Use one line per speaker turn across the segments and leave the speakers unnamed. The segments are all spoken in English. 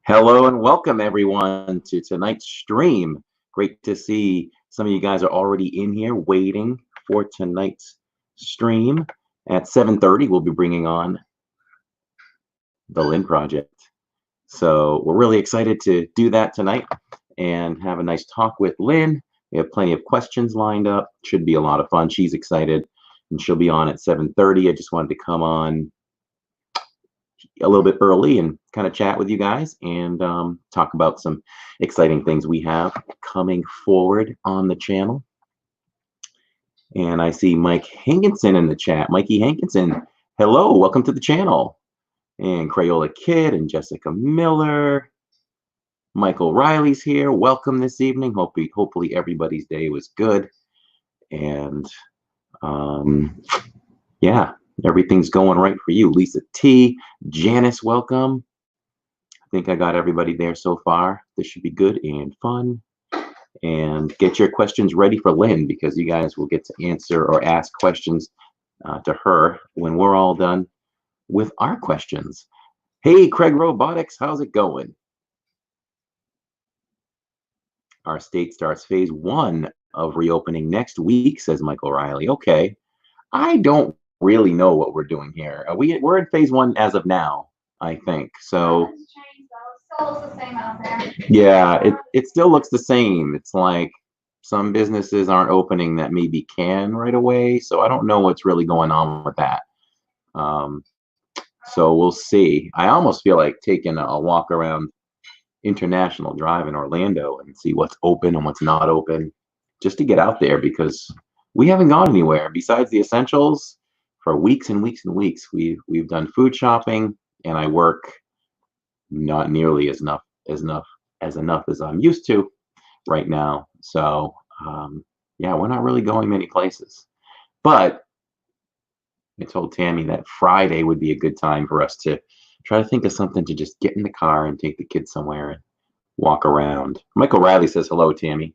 Hello and welcome everyone to tonight's stream. Great to see some of you guys are already in here waiting for tonight's stream. At 7:30, we'll be bringing on the Lynn Project. So we're really excited to do that tonight and have a nice talk with Lynn. We have plenty of questions lined up. Should be a lot of fun. She's excited and she'll be on at 7:30. I just wanted to come on a little bit early and kind of chat with you guys and talk about some exciting things we have coming forward on the channel. And I see Mike Hankinson in the chat. Mikey Hankinson, hello, welcome to the channel. And Crayola Kid and Jessica Miller. Michael Riley's here. Welcome this evening. Hopefully everybody's day was good. And yeah, everything's going right for you. Lisa T, Janice, welcome. I think I got everybody there so far. This should be good and fun. And get your questions ready for Lynn, because you guys will get to answer or ask questions to her when we're all done with our questions. Hey, Craig Robotics, how's it going? Our state starts phase 1 of reopening next week, says Michael Riley. Okay. I don't really know what we're doing here. We're in phase 1 as of now, I think. So
Still looks the same out there.
yeah, it still looks the same. It's like some businesses aren't opening that maybe can right away. So I don't know what's really going on with that. So we'll see. I almost feel like taking a walk around International Drive in Orlando and see what's open and what's not open, just to get out there, because we haven't gone anywhere besides the essentials for weeks and weeks and weeks. We've done food shopping, and I work not nearly as enough as I'm used to right now. So yeah, we're not really going many places. But I told Tammy that Friday would be a good time for us to try to think of something to just get in the car and take the kids somewhere and walk around. Michael Riley says hello, Tammy.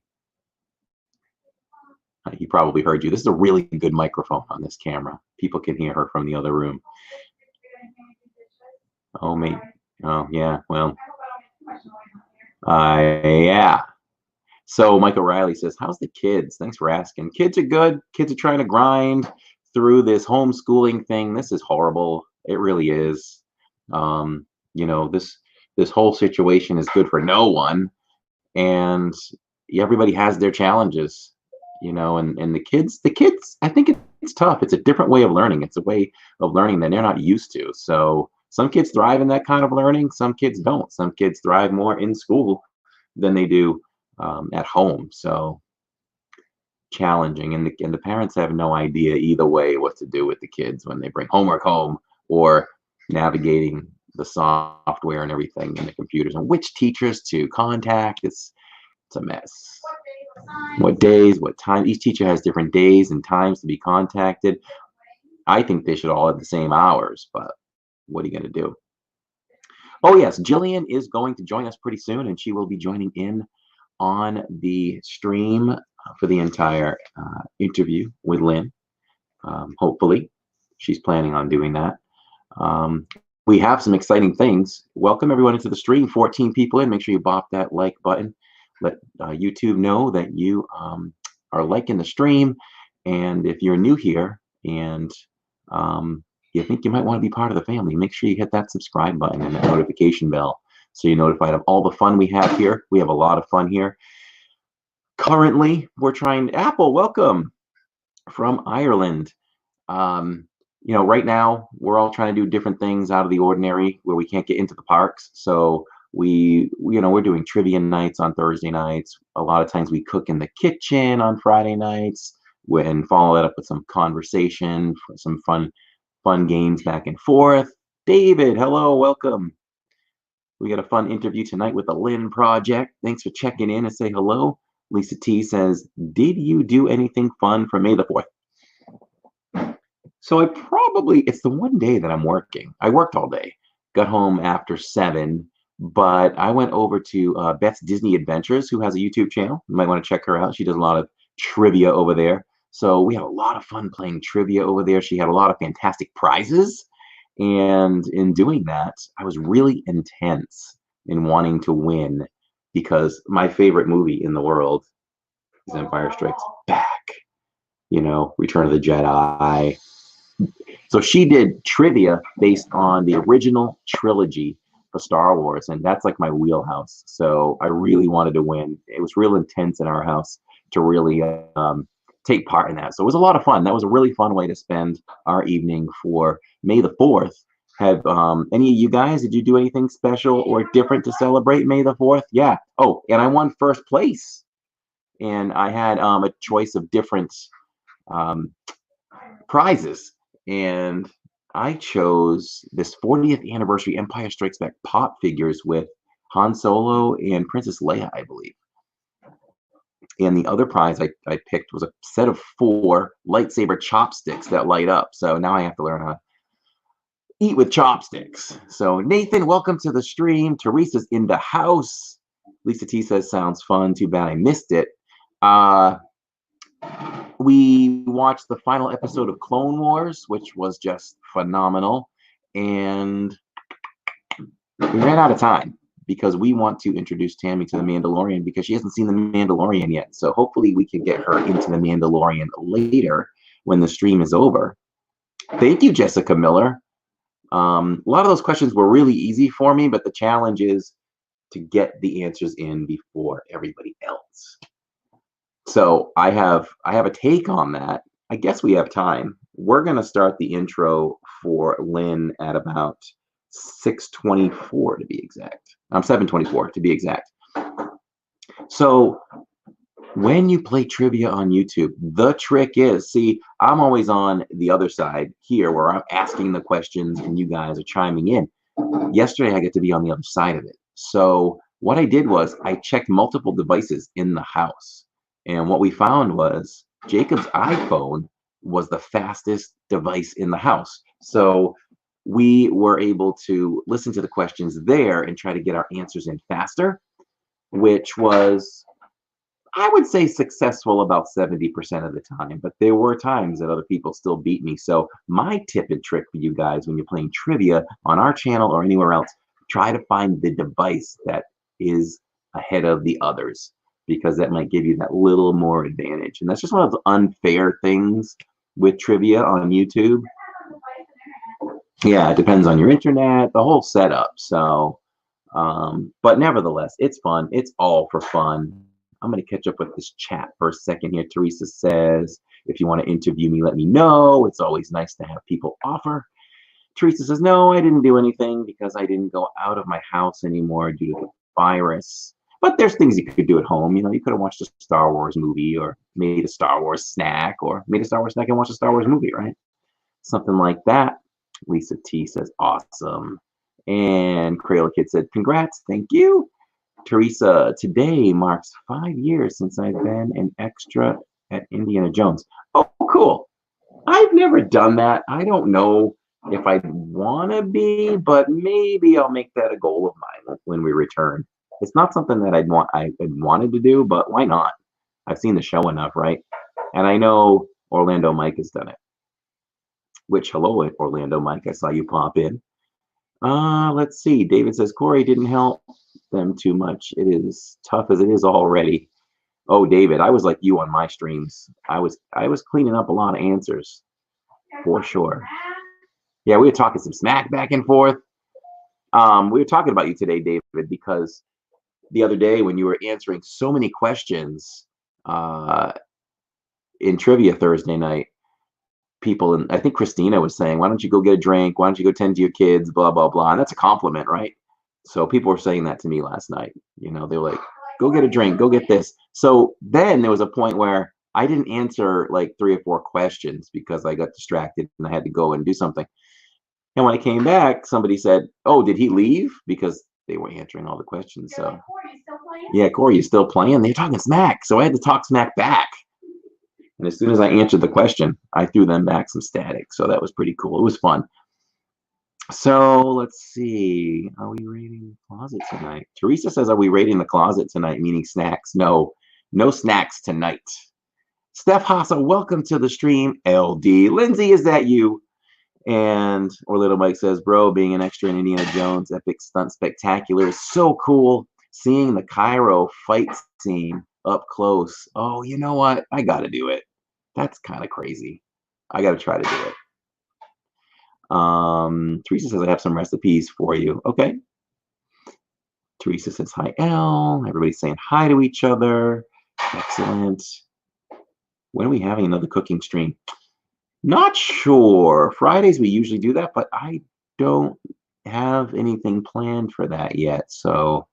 He probably heard you. This is a really good microphone on this camera. People can hear her from the other room. Oh, mate. Oh, yeah. Well, yeah. So Michael Riley says, how's the kids? Thanks for asking. Kids are good. Kids are trying to grind through this homeschooling thing. This is horrible. It really is. You know, this whole situation is good for no one. And everybody has their challenges, you know, and the kids, I think it's tough. It's a different way of learning. It's a way of learning that they're not used to. So some kids thrive in that kind of learning. Some kids don't. Some kids thrive more in school than they do at home. So challenging, and the parents have no idea either way what to do with the kids when they bring homework home, or navigating the software and everything and the computers and which teachers to contact. It's a mess. What days, what time? Each teacher has different days and times to be contacted. I think they should all have the same hours, but what are you going to do? Oh yes, Jillian is going to join us pretty soon, and she will be joining in on the stream for the entire interview with Lynn. Hopefully, she's planning on doing that. We have some exciting things. Welcome everyone into the stream. 14 people in. Make sure you bop that like button. Let YouTube know that you are liking the stream. And if you're new here and you think you might want to be part of the family, make sure you hit that subscribe button and that notification bell so you're notified of all the fun we have here. We have a lot of fun here. Currently, we're trying Apple, welcome from Ireland. You know, right now we're all trying to do different things out of the ordinary where we can't get into the parks. So we're doing trivia nights on Thursday nights. A lot of times we cook in the kitchen on Friday nights and follow that up with some conversation, some fun games back and forth. David, hello, welcome. We got a fun interview tonight with the Lynn Project. Thanks for checking in and say hello. Lisa T says, did you do anything fun for May the 4th? So it's the one day that I'm working. I worked all day, got home after 7, but I went over to Beth's Disney Adventures, who has a YouTube channel. You might want to check her out. She does a lot of trivia over there. So we had a lot of fun playing trivia over there. She had a lot of fantastic prizes. And in doing that, I was really intense and wanting to win because my favorite movie in the world is Empire Strikes Back. You know, Return of the Jedi. So she did trivia based on the original trilogy for Star Wars, and that's like my wheelhouse. So I really wanted to win. It was real intense in our house to really take part in that. So it was a lot of fun. That was a really fun way to spend our evening for May the 4th. Have any of you guys, did you do anything special or different to celebrate May the 4th? Yeah. Oh, and I won first place. And I had a choice of different um, prizes. And I chose this 40th anniversary Empire Strikes Back pop figures with Han Solo and Princess Leia, I believe. And the other prize I picked was a set of 4 lightsaber chopsticks that light up. So now I have to learn how to eat with chopsticks. So Nathan, welcome to the stream. Teresa's in the house. Lisa T says, sounds fun. Too bad I missed it. We watched the final episode of Clone Wars, which was just phenomenal. And we ran out of time because we want to introduce Tammy to the Mandalorian because she hasn't seen the Mandalorian yet. So hopefully we can get her into the Mandalorian later when the stream is over. Thank you, Jessica Miller. A lot of those questions were really easy for me, but the challenge is to get the answers in before everybody else. So I have a take on that. I guess we have time. We're going to start the intro for Lynn at about 6:24 to be exact. 7:24 to be exact. So when you play trivia on YouTube, the trick is, see, I'm always on the other side here where I'm asking the questions and you guys are chiming in. Yesterday, I get to be on the other side of it. So what I did was I checked multiple devices in the house. And what we found was Jacob's iPhone was the fastest device in the house. So we were able to listen to the questions there and try to get our answers in faster, which was, I would say, successful about 70% of the time. But there were times that other people still beat me. So my tip and trick for you guys when you're playing trivia on our channel or anywhere else, try to find the device that is ahead of the others, because that might give you that little more advantage. And that's just one of the unfair things with trivia on YouTube. Yeah, it depends on your internet, the whole setup. So, but nevertheless, it's fun. It's all for fun. I'm going to catch up with this chat for a second here. Teresa says, if you want to interview me, let me know. It's always nice to have people offer. Teresa says, no, I didn't do anything because I didn't go out of my house anymore due to the virus. But there's things you could do at home. You know, you could have watched a Star Wars movie or made a Star Wars snack or made a Star Wars snack and watched a Star Wars movie, right? Something like that. Lisa T says, awesome. And Crayola Kid said, congrats. Thank you. Teresa, today marks 5 years since I've been an extra at Indiana Jones. Oh, cool. I've never done that. I don't know if I'd want to be, but maybe I'll make that a goal of mine when we return. It's not something that I'd wanted to do, but why not? I've seen the show enough, right? And I know Orlando Mike has done it. Which, hello, Orlando Mike, I saw you pop in. Let's see. David says, Corey didn't help them too much. It is tough as it is already. Oh, David, I was like you on my streams. I was cleaning up a lot of answers, for sure. Yeah, we were talking some smack back and forth. We were talking about you today, David, because the other day when you were answering so many questions in Trivia Thursday night, people, and I think Christina was saying, why don't you go get a drink? Why don't you go tend to your kids? Blah, blah, blah. And that's a compliment, right? So people were saying that to me last night. You know, they were like, go get a drink, go get this. So then there was a point where I didn't answer like 3 or 4 questions because I got distracted and I had to go and do something. And when I came back, somebody said, oh, did he leave? Because they were answering all the questions. So, like, Corey, still playing? Yeah, Corey, you still playing? They're talking smack. So I had to talk smack back. And as soon as I answered the question, I threw them back some static. So that was pretty cool. It was fun. So let's see. Are we raiding the closet tonight? Teresa says, are we raiding the closet tonight, meaning snacks? No, no snacks tonight. Steph Hassa, welcome to the stream. LD. Lindsay, is that you? And Orlando Mike says, bro, being an extra in Indiana Jones Epic Stunt Spectacular is so cool. Seeing the Cairo fight scene up close. Oh, you know what? I got to do it. That's kind of crazy. I got to try to do it. Teresa says, I have some recipes for you. Okay. Teresa says, hi, Elle. Everybody's saying hi to each other. Excellent. When are we having another cooking stream? Not sure. Fridays we usually do that, but I don't have anything planned for that yet. So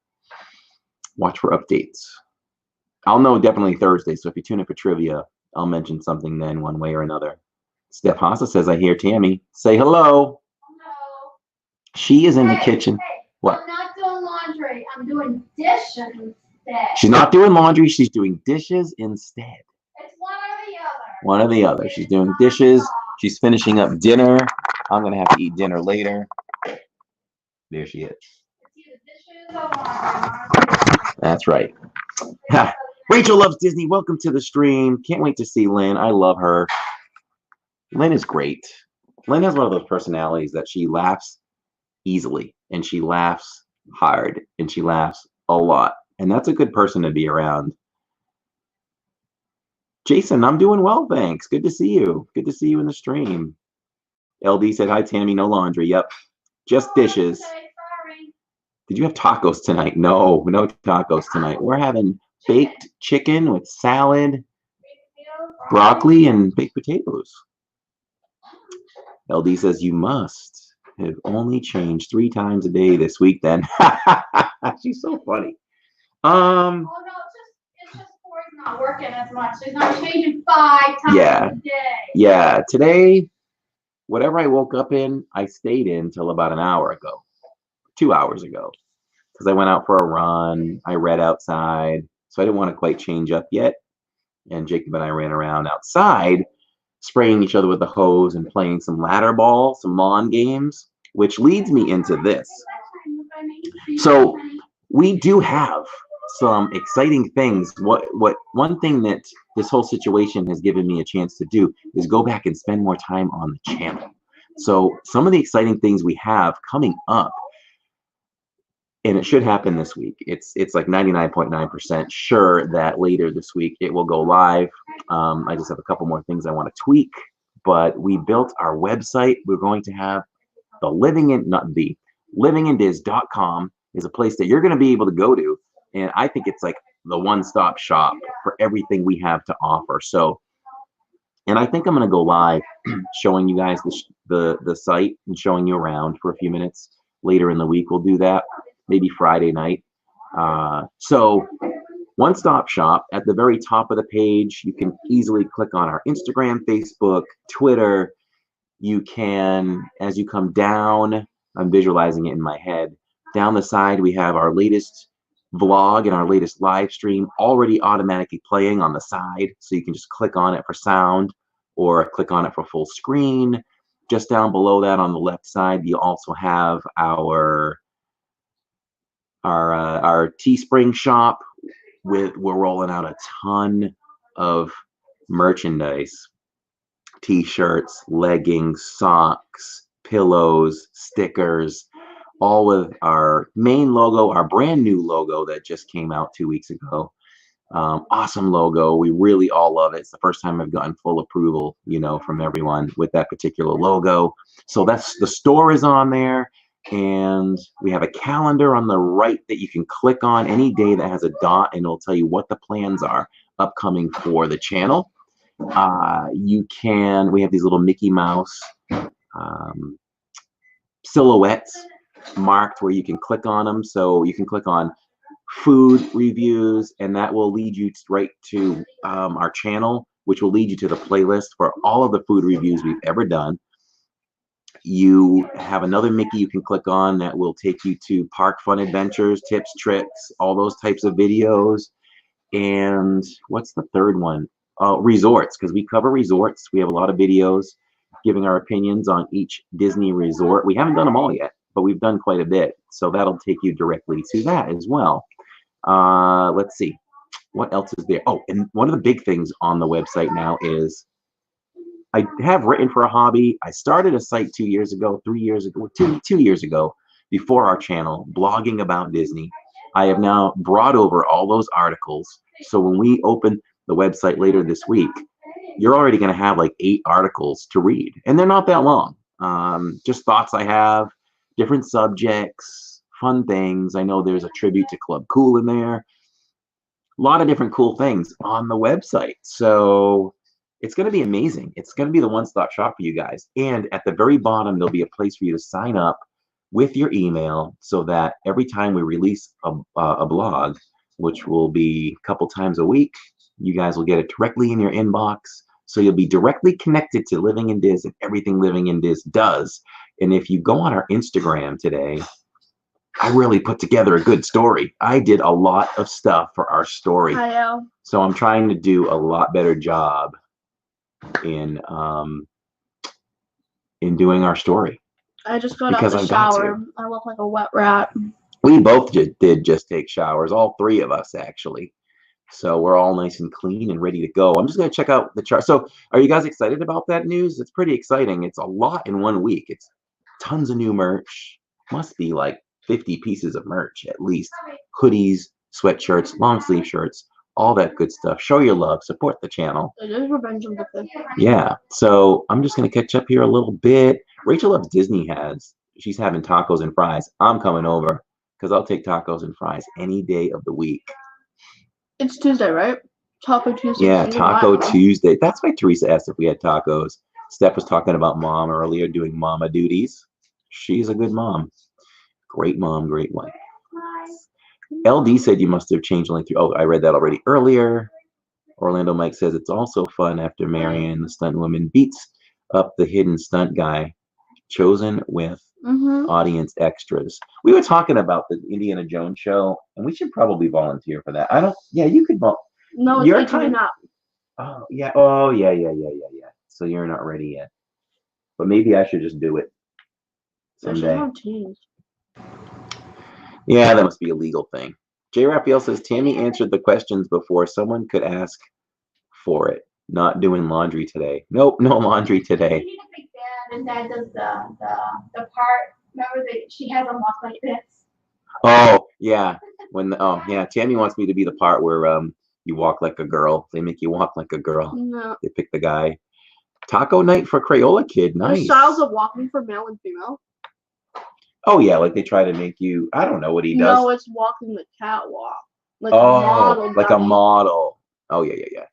watch for updates. I'll know definitely Thursday. So if you tune in for trivia, I'll mention something then one way or another. Steph Hassa says, I hear Tammy. Say hello.
Hello.
She is in the kitchen.
Hey,
What?
I'm not doing laundry. I'm doing dishes instead.
She's not doing laundry. She's doing dishes instead.
It's one or the other.
One or the other. She's doing dishes. She's finishing up dinner. I'm going to have to eat dinner later. There she is.
It's either dishes or laundry.
That's right. Rachel loves Disney. Welcome to the stream. Can't wait to see Lynn. I love her. Lynn is great. Lynn has one of those personalities that she laughs easily and she laughs hard and she laughs a lot. And that's a good person to be around. Jason, I'm doing well, thanks. Good to see you. Good to see you in the stream. LD said, hi, Tammy, no laundry. Yep, just dishes.
Sorry.
Did you have tacos tonight? No, no tacos tonight. We're having baked chicken with salad, broccoli, and baked potatoes. LD says, you must have only changed 3 times a day this week then. She's so funny.
Oh, no, it's just Corey's not working as much. He's not changing 5 times a day.
Yeah, today, whatever I woke up in, I stayed in till about an hour ago, 2 hours ago, because I went out for a run. I read outside, so I didn't want to quite change up yet. And Jacob and I ran around outside, spraying each other with the hose and playing some ladder ball, some lawn games, which leads me into this. So we do have some exciting things. One thing that this whole situation has given me a chance to do is go back and spend more time on the channel. So some of the exciting things we have coming up, and it should happen this week. It's like 99.9% sure that later this week it will go live. I just have a couple more things I want to tweak, but we built our website. We're going to have the livingindiz.com is a place that you're going to be able to go to. And I think it's like the one-stop shop for everything we have to offer. So, and I think I'm going to go live showing you guys the site and showing you around for a few minutes later in the week. We'll do that maybe Friday night. So one-stop shop at the very top of the page. You can easily click on our Instagram, Facebook, Twitter. You can, as you come down, I'm visualizing it in my head. Down the side, we have our latest vlog and our latest live stream already automatically playing on the side. So you can just click on it for sound or click on it for full screen. Just down below that on the left side, you also have our Teespring shop. We're rolling out a ton of merchandise. T-shirts, leggings, socks, pillows, stickers, all with our main logo, our brand new logo that just came out 2 weeks ago. Awesome logo. We really all love it. It's the first time I've gotten full approval, from everyone with that particular logo. So that's the store is on there. And we have a calendar on the right that you can click on any day that has a dot, and it'll tell you what the plans are upcoming for the channel. We have these little Mickey Mouse silhouettes marked where you can click on them. So you can click on food reviews, and that will lead you right to our channel, which will lead you to the playlist for all of the food reviews we've ever done. You have another Mickey you can click on that will take you to park fun adventures, tips, tricks, all those types of videos. And what's the third one? Resorts, because we cover resorts. We have a lot of videos giving our opinions on each Disney resort. We haven't done them all yet, but we've done quite a bit. So that'll take you directly to that as well. Let's see. What else is there? Oh, and one of the big things on the website now is I have written for a hobby. I started a site 2 years ago, 3 years ago, two years ago, before our channel, blogging about Disney. I have now brought over all those articles. So when we open the website later this week, you're already going to have like 8 articles to read, and they're not that long. Just thoughts I have, different subjects, fun things. I know there's a tribute to Club Cool in there. A lot of different cool things on the website. So it's going to be amazing. It's going to be the one-stop shop for you guys. And at the very bottom, there'll be a place for you to sign up with your email so that every time we release a blog, which will be a couple times a week, you guys will get it directly in your inbox. So you'll be directly connected to Living in Diz and everything Living in Diz does. And if you go on our Instagram today, I really put together a good story. I did a lot of stuff for our story.
I know.
So I'm trying to do a lot better job in doing our story.
I just got out the shower. I look like a wet rat.
We both did just take showers, all 3 of us actually. So we're all nice and clean and ready to go. I'm just going to check out the chart. So are you guys excited about that news? It's pretty exciting. It's a lot in 1 week. It's tons of new merch. Must be like 50 pieces of merch at least. Hoodies, sweatshirts, long sleeve shirts, all that good stuff. Show your love. Support the channel.
It is Revenge of the Fifth.
Yeah. So I'm just going to catch up here a little bit. Rachel Loves Disney she's having tacos and fries. I'm coming over because I'll take tacos and fries any day of the week.
It's Tuesday, right? Taco Tuesday.
Yeah, Taco Tuesday. That's why Teresa asked if we had tacos. Steph was talking about mom earlier, doing mama duties. She's a good mom. Great mom, great wife. LD said you must have changed only 3. Oh, I read that already earlier. Orlando Mike says it's also fun after Marianne, the stunt woman, beats up the hidden stunt guy, chosen with audience extras. We were talking about the Indiana Jones show, and we should probably volunteer for that. Yeah, you could volunteer.
No, it's
you're
coming up.
Oh, yeah. Yeah. So you're not ready yet. But maybe I should just do it someday. Yeah, that must be a legal thing. J. Raphael says, Tammy answered the questions before someone could ask for it. Not doing laundry today. Nope, no laundry today.
You need a big bed, and Dad does the part. Remember that she has them walk like this.
Oh, yeah. Tammy wants me to be the part where you walk like a girl. They make you walk like a girl.
No.
They pick the guy. Taco night for Crayola Kid. Nice.
There's styles of walking for male and female.
Oh, yeah, like they try to make you, I don't know what he does.
No, it's walking the catwalk. Like a model.
Like a model. Oh, yeah.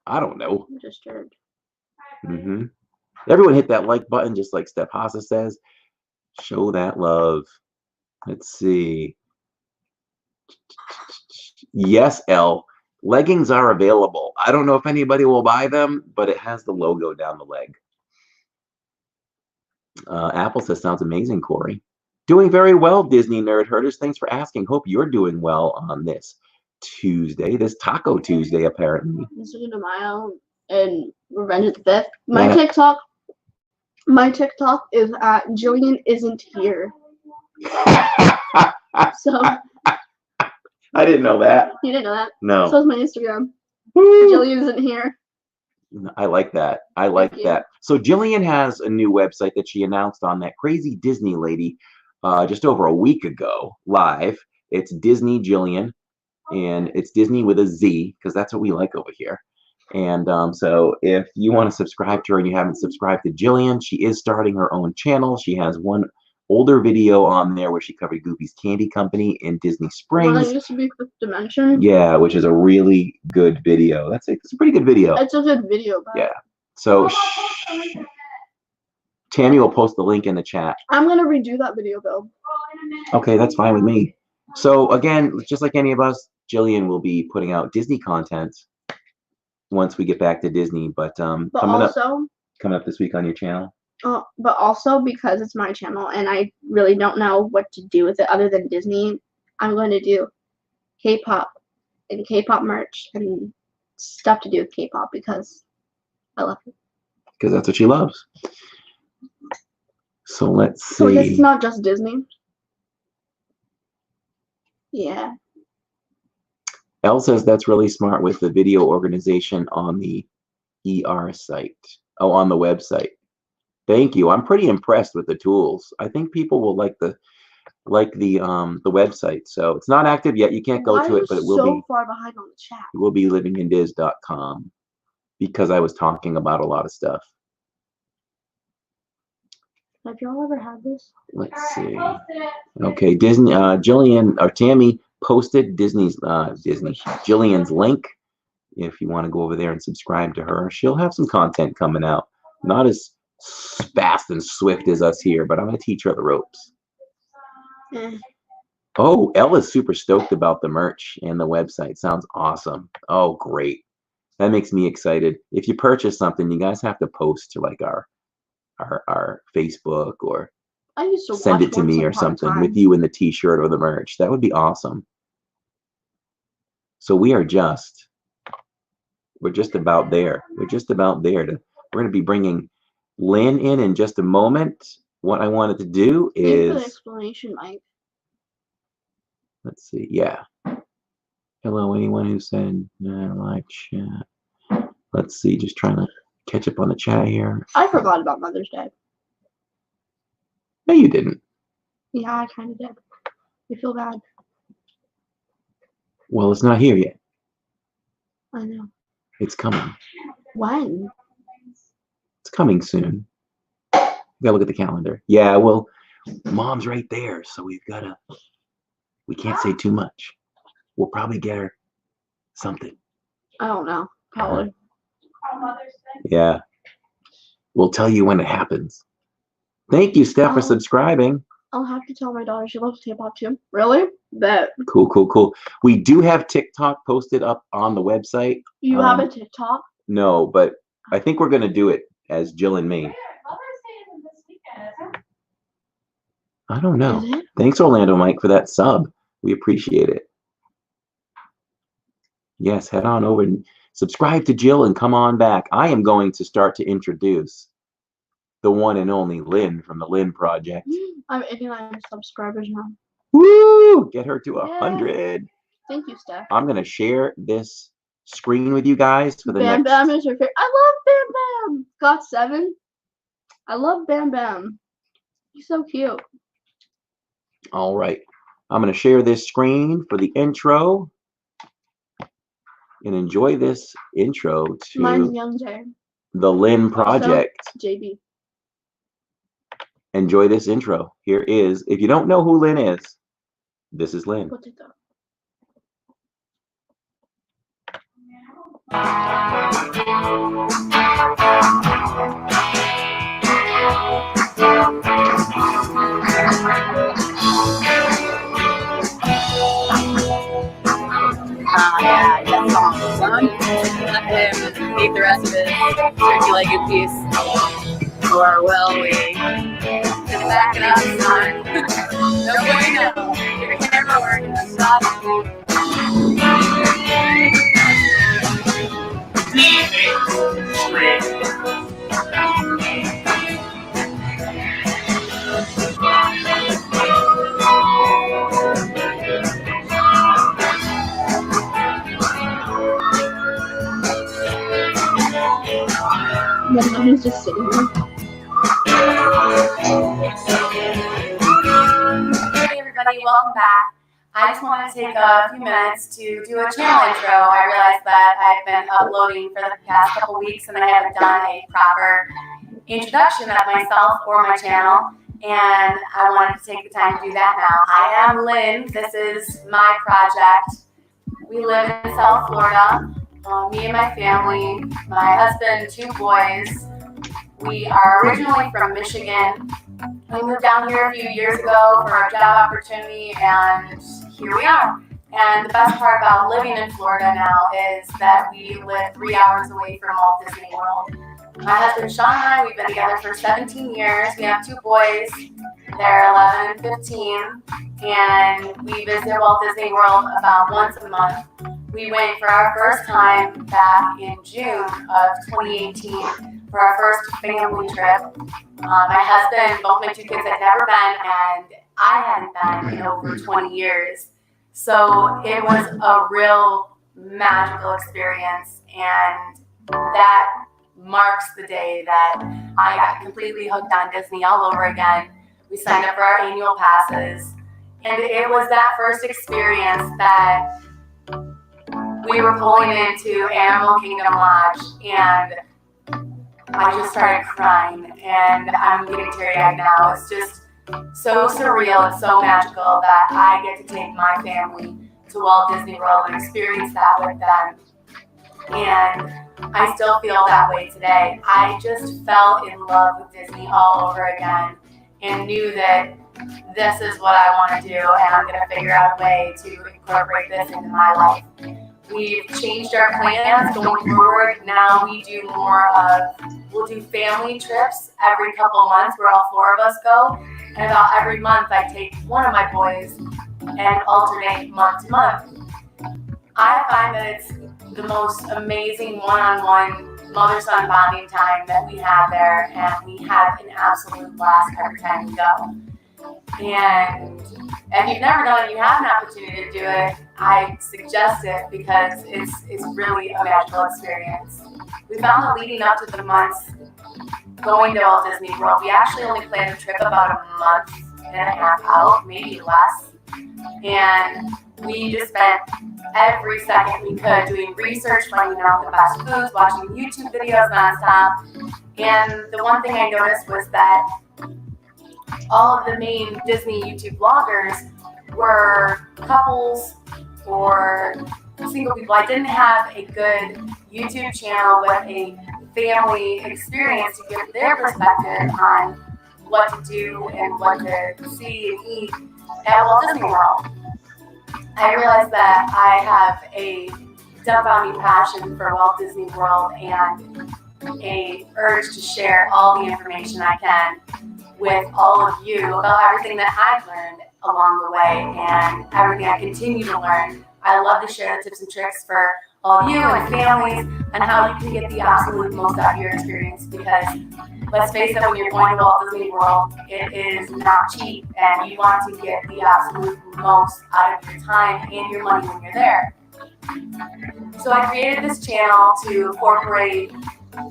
I don't know.
I'm just scared.
Everyone hit that like button, just like Steph Hassa says. Show that love. Let's see. Yes, L. Leggings are available. I don't know if anybody will buy them, but it has the logo down the leg. Apple says, sounds amazing, Corey. Doing very well, Disney Nerd Herders. Thanks for asking. Hope you're doing well on this Tuesday, this Taco Tuesday, apparently.
This is Mayo and Revenge of the Fifth. My TikTok is at Jillian isn't here. So
I didn't know that.
You didn't know that?
No.
So is my Instagram. Jillian isn't here.
I like that. I like that. So Jillian has a new website that she announced on that Crazy Disney Lady just over a week ago live. It's Disney Jillian, and it's Disney with a Z because that's what we like over here. And so if you want to subscribe to her and you haven't subscribed to Jillian, she is starting her own channel. She has one older video on there where she covered Goofy's Candy Company in Disney Springs.
Well, it used to be Fifth Dimension.
Yeah, which is a really good video. It's a pretty good video.
It's a good video. But
yeah. So Tammy will post the link in the chat.
I'm gonna redo that video though.
Okay, that's fine with me. So again, just like any of us, Jillian will be putting out Disney content once we get back to Disney. But coming up this week on your channel.
But also because it's my channel and I really don't know what to do with it other than Disney, I'm going to do K-pop and K-pop merch and stuff to do with K-pop because I love it.
Because that's what she loves. So let's see.
So it's not just Disney. Yeah.
Elle says that's really smart with the video organization on the ER site. Oh, on the website. Thank you. I'm pretty impressed with the tools. I think people will like the website. So it's not active yet. You can't go to it, but it will be.
So far behind on the chat.
It will be livingindiz.com because I was talking about a lot of stuff.
Have y'all ever had this?
Let's see. Okay, Disney. Jillian or Tammy posted Jillian's link. If you want to go over there and subscribe to her, she'll have some content coming out. Not as fast and swift as us here, but I'm going to teach her the ropes. Oh, Ella's super stoked about the merch and the website. Sounds awesome. Oh, great. That makes me excited. If you purchase something, you guys have to post to like our Facebook or
I used to
send it to me or something with you in the t-shirt or the merch. That would be awesome. So we're just about there. We're just about there. We're going to be bringing Lynn in just a moment. What I wanted to do is...
Thanks for the explanation, Mike.
Let's see. Yeah. Hello, anyone who said live chat. Let's see. Just trying to catch up on the chat here.
I forgot about Mother's Day.
No, you didn't.
Yeah, I kind of did. I feel bad.
Well, it's not here yet.
I know.
It's coming.
When?
It's coming soon. You gotta look at the calendar. Yeah, well, Mom's right there, so we can't say too much. We'll probably get her something.
I don't know. Probably.
Yeah. We'll tell you when it happens. Thank you, Steph, for subscribing.
I'll have to tell my daughter she loves K-pop too. Really? Bet.
Cool. We do have TikTok posted up on the website.
You have a TikTok?
No, but I think we're going to do it as Jill and me. I don't know. Thanks, Orlando Mike, for that sub. We appreciate it. Yes, head on over and subscribe to Jill and come on back. I am going to start to introduce the one and only Lynn from the Lynn Project.
I'm 89 subscribers now.
Woo! Get her to 100.
Thank you, Steph.
I'm going to share this screen with you guys for the
Bam
next...
Bam is her favorite. I love Bam Bam. Got 7. I love Bam Bam. He's so cute.
All right. I'm going to share this screen for the intro. And enjoy this intro to
Mine's Young Jay.
The Lynn Project.
So, JB.
Enjoy this intro. Here is, if you don't know who Lynn is, this is Lynn.
What's it though?
Yeah, that song, son. Let him eat the rest of his turkey-legged piece. Or will we? Just back it up, son. No way, no. Your camera working. Stop.
He's just sitting there.
Hey everybody, welcome back. I just wanted to take a few minutes to do a channel intro. I realized that I've been uploading for the past couple weeks and I haven't done a proper introduction of myself or my channel, and I wanted to take the time to do that now. I am Lynn. This is my project. We live in South Florida. Me and my family, my husband, 2 boys. We are originally from Michigan. We moved down here a few years ago for a job opportunity, and here we are. And the best part about living in Florida now is that we live 3 hours away from Walt Disney World. My husband Sean and I, we've been together for 17 years. We have 2 boys. They're 11 and 15, and we visit Walt Disney World about once a month. We went for our first time back in June of 2018 for our first family trip. My husband, both my 2 kids had never been, and I hadn't been in over 20 years. So it was a real magical experience, and that marks the day that I got completely hooked on Disney all over again. We signed up for our annual passes, and it was that first experience that we were pulling into Animal Kingdom Lodge, and I just started crying, and I'm getting teary-eyed now. It's just so surreal and so magical that I get to take my family to Walt Disney World and experience that with them. And I still feel that way today. I just fell in love with Disney all over again and knew that this is what I want to do, and I'm going to figure out a way to incorporate this into my life. We've changed our plans going forward. Now we'll do family trips every couple months where all 4 of us go. And about every month I take one of my boys and alternate month to month. I find that it's the most amazing one-on-one mother-son bonding time that we have there, and we have an absolute blast every time we go. And if you've never done it, you have an opportunity to do it, I suggest it because it's really a magical experience. We found that leading up to the months going to Walt Disney World, we actually only planned a trip about a month and a half out, maybe less. And we just spent every second we could doing research, finding out the best foods, watching YouTube videos nonstop. And the one thing I noticed was that all of the main Disney YouTube vloggers were couples or single people. I didn't have a good YouTube channel with a family experience to give their perspective on what to do and what to see and eat at Walt Disney World. I realized that I have a dumbfounding passion for Walt Disney World and a urge to share all the information I can with all of you about everything that I've learned along the way and everything I continue to learn. I love to share the tips and tricks for all of you and families and how you can get the absolute most out of your experience, because let's face it, when you're going to Walt Disney World, it is not cheap, and you want to get the absolute most out of your time and your money when you're there. So I created this channel to incorporate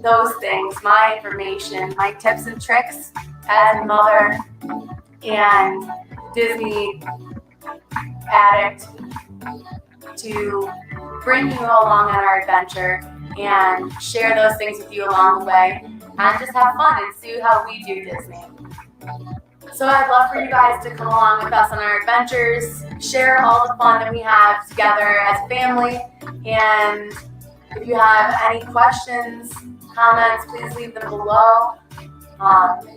those things, my information, my tips and tricks as a mother and Disney addict, to bring you along on our adventure and share those things with you along the way and just have fun and see how we do Disney. So I'd love for you guys to come along with us on our adventures, share all the fun that we have together as a family, and if you have any questions, comments, please leave them below.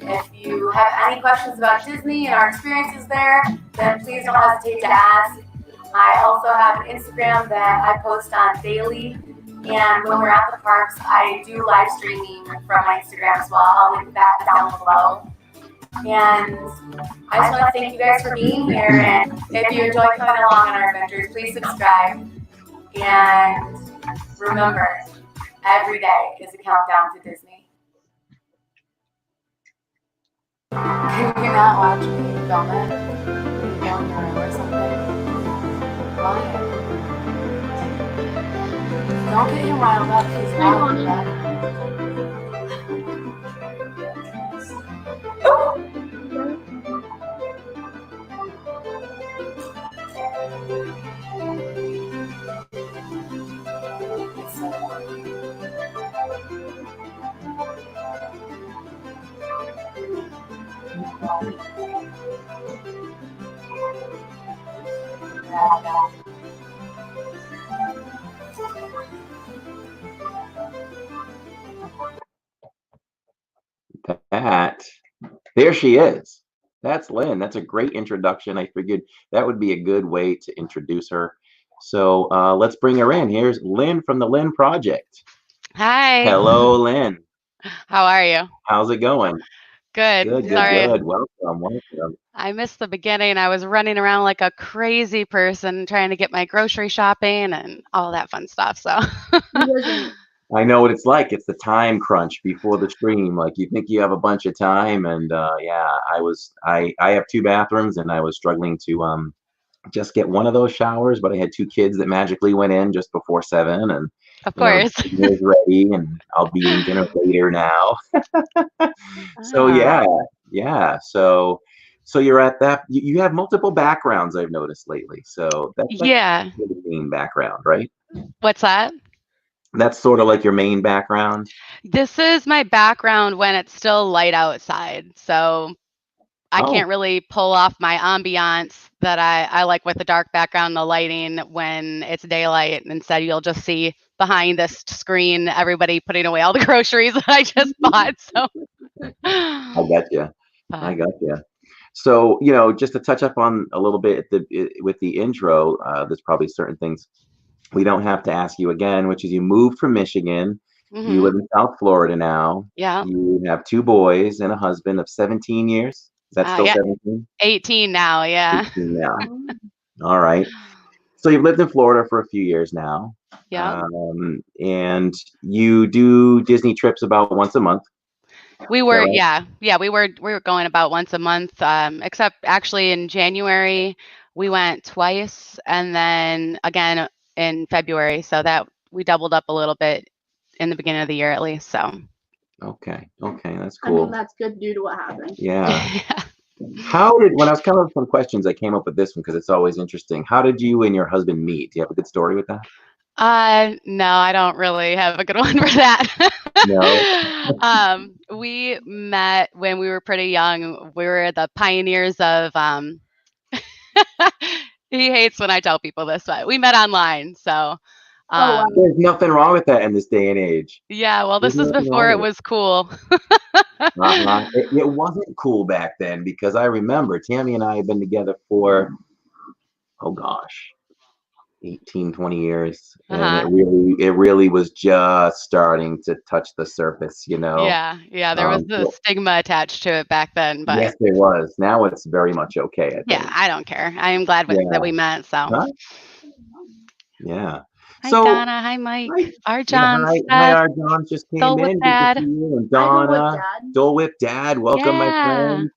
If you have any questions about Disney and our experiences there, then please don't hesitate to ask. I also have an Instagram that I post on daily, and when we're at the parks, I do live streaming from my Instagram as well. I'll link that down below. And I just want to thank you guys for being here, and if you enjoy coming along on our adventures, please subscribe. And remember, every day is a countdown to Disney. Can you not watch me film it? Film your room or something? Why? Don't get him riled up. He's not that.
There she is. That's Lynn. That's a great introduction. I figured that would be a good way to introduce her. So let's bring her in. Here's Lynn from the Lynn Project.
Hi.
Hello, Lynn.
How are you?
How's it going?
Good.
Good,
Sorry.
good. Welcome.
I missed the beginning. I was running around like a crazy person trying to get my grocery shopping and all that fun stuff. So
I know what it's like. It's the time crunch before the stream. Like you think you have a bunch of time, and yeah, I have 2 bathrooms, and I was struggling to just get one of those showers, but I had 2 kids that magically went in just before 7, and,
Of course.
dinner's ready, and I'll be eating dinner later now. So,
Ah,
yeah, so you're at that you have multiple backgrounds, I've noticed lately, so that's like
yeah.
your main background, right?
What's that?
That's sorta like your main background?
This is my background when it's still light outside. So I
Oh,
can't really pull off my ambiance that I like with the dark background, the lighting when it's daylight. Instead, you'll just see behind this screen everybody putting away all the groceries that I just bought. So,
I got you. I
but
got you. So, just to touch up on a little bit with the intro, there's probably certain things we don't have to ask you again, which is you moved from Michigan. You
hmm
live in South Florida now.
yeah,
You have 2 boys and a husband of 17 years. Is that still
yeah,
17?
18 now. Yeah,
18 now. All right. So you've lived in Florida for a few years now,
yeah.
and you do Disney trips about once a month.
We
Is that
were,
right?
yeah, we were going about once a month. Except actually in January we went twice, and then again in February. So that we doubled up a little bit in the beginning of the year at least. So
Okay. Okay, that's
I mean,
cool.
that's good due to what happened.
Yeah.
yeah.
When I was coming up with some questions, I came up with this one because it's always interesting. How did you and your husband meet? Do you have a good story with that?
No, I don't really have a good one for that.
No.
We met when we were pretty young. We were the pioneers of he hates when I tell people this, but we met online. So,
Oh, wow.
There's nothing wrong with that in this day and age.
yeah, well,
There's
this is
nothing wrong
before it
with it.
was cool.
Uh-huh. It wasn't cool back then because I remember Tammy and I had been together for, oh gosh, 18, 20 years, and
Uh-huh.
it really was just starting to touch the surface.
Yeah, there was the
So
stigma attached to it back then, but
yes, there was. Now it's very much okay, I
yeah,
think.
I don't care. I am glad that
Yeah.
we met. So,
Huh? Yeah.
hi
So,
Donna, hi
hi,
Mike, our
yeah,
John,
hi,
Steph,
our John just came
Dole Whip
in. Good to see
Dad.
you. And
I know what,
Donna,
Dad.
Dole Whip Dad, welcome, my
Yeah.
friend.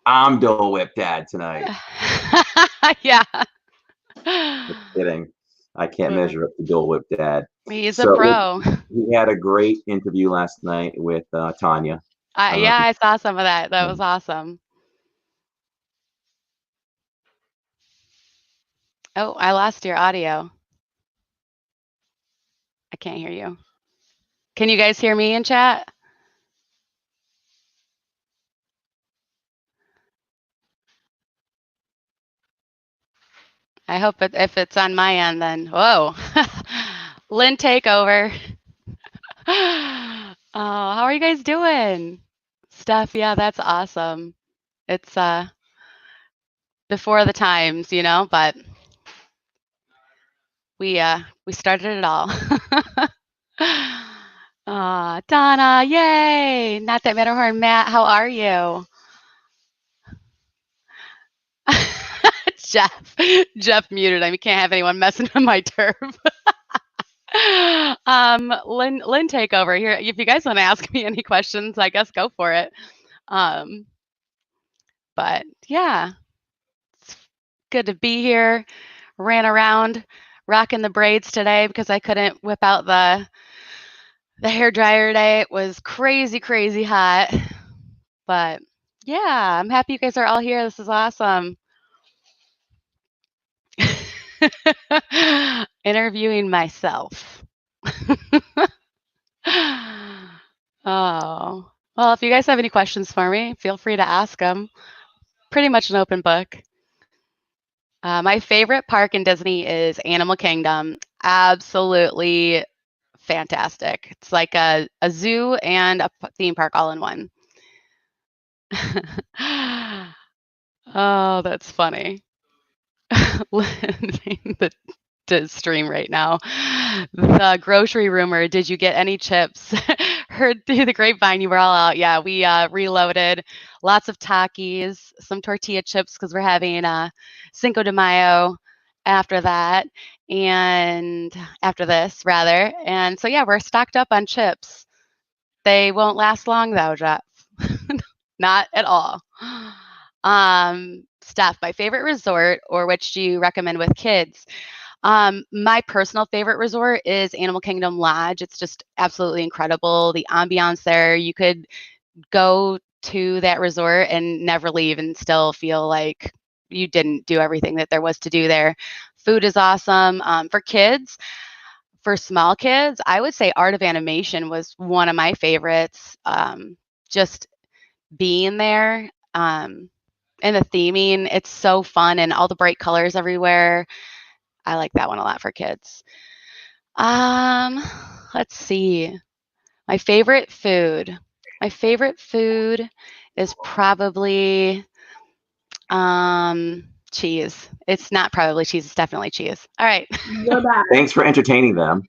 I'm Dole Whip Dad tonight.
Yeah.
Just kidding. I can't
Uh,
measure up to Dole Whip Dad.
He's a
So
pro.
we had a great interview last night with Tanya. I don't know
Yeah,
if
I saw some of that. That
you
was awesome. Oh, I lost your audio. I can't hear you. Can you guys hear me in chat? I hope if it's on my end, then whoa, Lynn, take over. Oh, how are you guys doing? Steph, yeah, that's awesome. It's before the times, but we started it all. Donna, yay! Not that Matterhorn, Matt, how are you? Jeff, Jeff muted him. You can't have anyone messing with my turf. Lynn, take over here. If you guys want to ask me any questions, I guess go for it. But yeah, it's good to be here. Ran around rocking the braids today because I couldn't whip out the hair dryer today. It was crazy, crazy hot. But yeah, I'm happy you guys are all here. This is awesome. Interviewing myself. Oh, well, if you guys have any questions for me, feel free to ask them. Pretty much an open book. My favorite park in Disney is Animal Kingdom. Absolutely fantastic. It's like a zoo and a theme park all in one. Oh, that's funny. the to stream right now. The grocery rumor, did you get any chips? Heard through the grapevine you were all out. Yeah, we reloaded lots of Takis, some tortilla chips because we're having Cinco de Mayo after that, and after this rather. And so yeah, we're stocked up on chips. They won't last long though, Jeff. Not at all. Steph, my favorite resort, or which do you recommend with kids? My personal favorite resort is Animal Kingdom Lodge. It's just absolutely incredible. The ambiance there, you could go to that resort and never leave and still feel like you didn't do everything that there was to do there. Food is awesome. For kids, for small kids, I would say Art of Animation was one of my favorites. Just being there, and the theming, it's so fun and all the bright colors everywhere. I like that one a lot for kids. Um, let's see. My favorite food. My favorite food is probably cheese. It's not probably cheese, it's definitely cheese. All right.
Go back.
Thanks for entertaining them.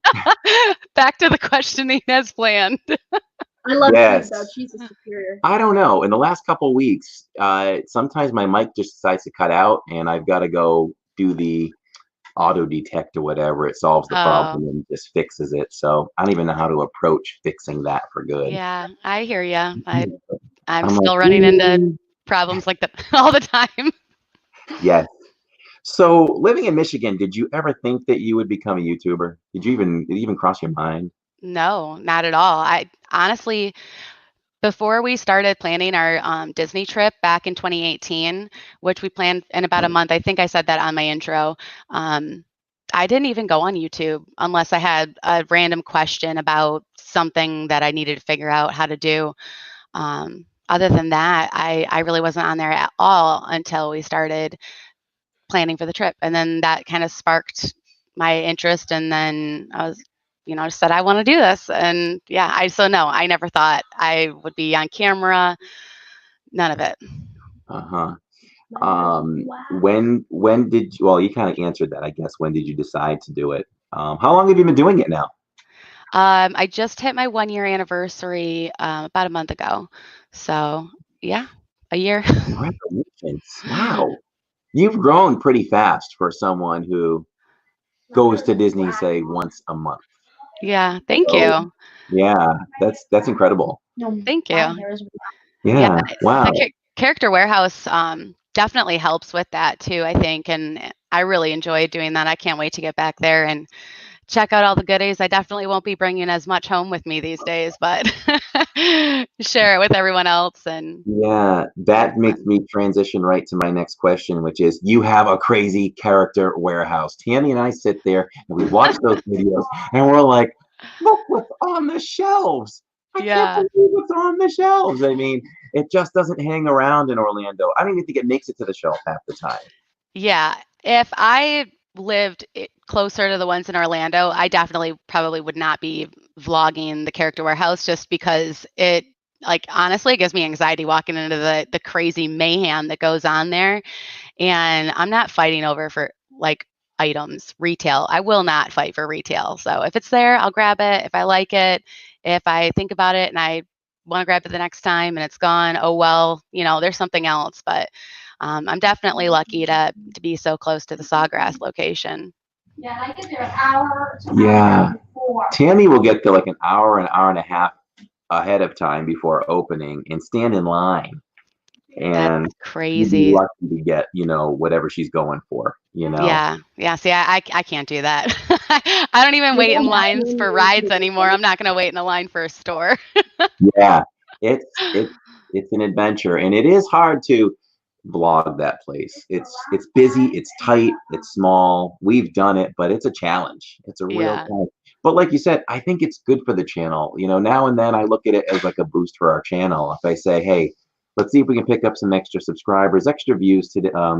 Back to the questioning as planned.
I love
Yes.
cheese though. Cheese is superior.
I don't know. In the last couple of weeks, sometimes my mic just decides to cut out, and I've got to go do the auto detect or whatever. It solves the problem and just fixes it. So I don't even know how to approach fixing that for good.
Yeah, I hear you. I'm
I'm
still
like,
running into
"Ooh."
problems like that all the time.
Yes. So living in Michigan, did you ever think that you would become a YouTuber? Did it even cross your mind?
No, not at all. I honestly, before we started planning our Disney trip back in 2018, which we planned in about a month, I think I said that on my intro. Um, I didn't even go on YouTube unless I had a random question about something that I needed to figure out how to do. Other than that, I really wasn't on there at all until we started planning for the trip. And then that kind of sparked my interest. And then I was, just said, I want to do this. And yeah, no, I never thought I would be on camera. None of it.
Uh-huh.
Wow.
When did you, well, you kind of answered that, I guess. When did you decide to do it? How long have you been doing it now?
I just hit my 1 year anniversary about a month ago. So yeah, a year.
Congratulations. Wow. You've grown pretty fast for someone who goes to Disney, say, once a month.
Yeah, thank
So,
you.
yeah, that's incredible.
Thank you.
Yeah, wow.
The character warehouse definitely helps with that too, I think. And I really enjoy doing that. I can't wait to get back there and check out all the goodies. I definitely won't be bringing as much home with me these days, but share it with everyone else. And
Yeah, that makes me transition right to my next question, which is you have a crazy character warehouse. Tammy and I sit there and we watch those videos and we're like, look what's on the shelves. I can't
yeah,
believe what's on the shelves. I mean, it just doesn't hang around in Orlando. I don't even think it makes it to the shelf half the time.
yeah. If I lived closer to the ones in Orlando, I definitely probably would not be vlogging the character warehouse just because it, like, honestly, it gives me anxiety walking into the crazy mayhem that goes on there. And I'm not fighting over for like items, retail. I will not fight for retail. So if it's there, I'll grab it. If I like it, if I think about it and I want to grab it the next time and it's gone, oh well, there's something else. But I'm definitely lucky to be so close to the Sawgrass location.
Yeah, I get there an hour.
Yeah. Tammy will get there like an hour and a half ahead of time before opening and stand in line. And
That's
you'd be
crazy.
lucky to get, whatever she's going for,
Yeah. See, I can't do that. I don't even wait in lines for rides anymore. I'm not going to wait in a line for a store.
Yeah, it's an adventure, and it is hard to vlog that place. It's busy, it's tight, it's small. We've done it, but it's a challenge. It's a real
Yeah.
challenge. But like you said, I think it's good for the channel. Now and then I look at it as like a boost for our channel. If I say, hey, let's see if we can pick up some extra subscribers, extra views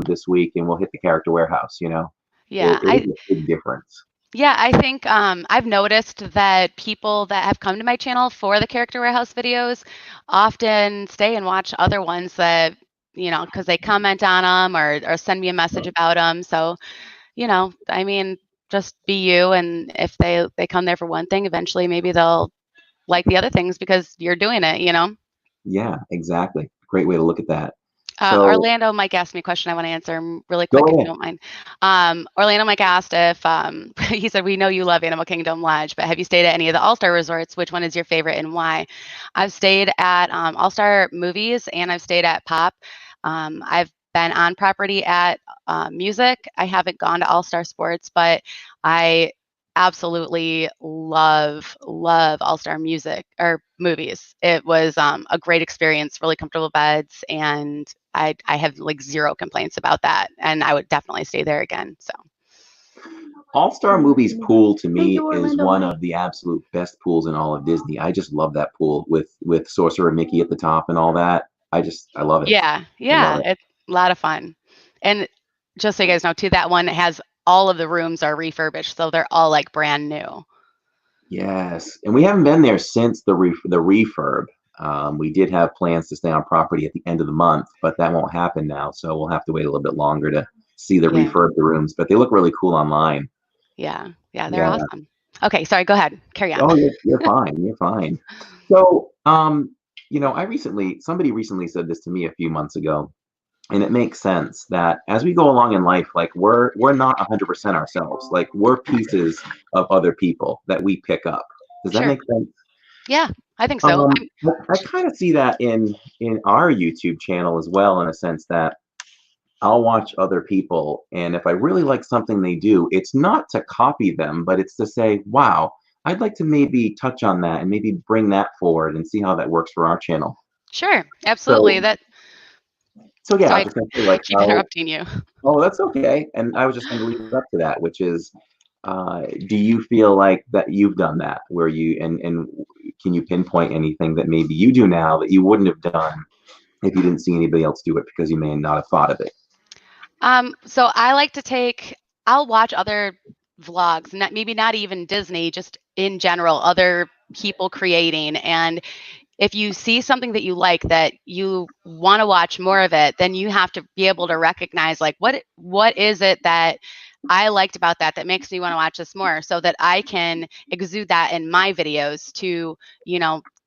this week, and we'll hit the character warehouse.
Yeah.
It is a big difference.
Yeah, I think I've noticed that people that have come to my channel for the Character Warehouse videos often stay and watch other ones that, because they comment on them or send me a message about them. So, I mean, just be you. And if they come there for one thing, eventually maybe they'll like the other things because you're doing it.
Yeah, exactly. Great way to look at that. So
Orlando Mike asked me a question I want to answer really
go
quick if you
ahead.
don't mind. Orlando Mike asked if he said, we know you love Animal Kingdom Lodge, but have you stayed at any of the All-Star resorts? Which one is your favorite and why? I've stayed at All-Star Movies and I've stayed at Pop. I've been on property at music. I haven't gone to All Star Sports, but I absolutely love All Star music or movies. It was a great experience, really comfortable beds, and I have like zero complaints about that, and I would definitely stay there again. So.
All-Star Movies pool to
Thank
me
you,
is
Orlando
one
Mike.
of the absolute best pools in all of Disney. I just love that pool with Sorcerer Mickey at the top and all that. I love it.
Yeah,
I love
yeah,
it.
it's a lot of fun. And just so you guys know too, that one has all of the rooms are refurbished, so they're all like brand new.
Yes, and we haven't been there since the refurb. We did have plans to stay on property at the end of the month, but that won't happen now. So we'll have to wait a little bit longer to see the
Yeah,
refurb the rooms. But they look really cool online.
yeah, yeah, they're
Yeah.
awesome. Okay, sorry, go ahead. Carry on.
Oh, you're fine. You're fine. So, somebody recently said this to me a few months ago, and it makes sense that as we go along in life, like we're not 100% ourselves. Like we're pieces of other people that we pick up. Does that
Sure.
make sense?
Yeah, I think so.
I kind of see that in our YouTube channel as well, in a sense that I'll watch other people, and if I really like something they do, it's not to copy them, but it's to say, wow, I'd like to maybe touch on that and maybe bring that forward and see how that works for our channel.
Sure, absolutely.
So,
That.
so yeah, I was
Sorry,
just gonna say like
keep
how.
interrupting you.
Oh, that's okay. And I was just gonna leave it up to that, which is, do you feel like that you've done that, where you and can you pinpoint anything that maybe you do now that you wouldn't have done if you didn't see anybody else do it because you may not have thought of it?
So I like to I'll watch other vlogs, maybe not even Disney, just in general, other people creating. And if you see something that you like, that you want to watch more of it, then you have to be able to recognize like what is it that I liked about that makes me want to watch this more, so that I can exude that in my videos to,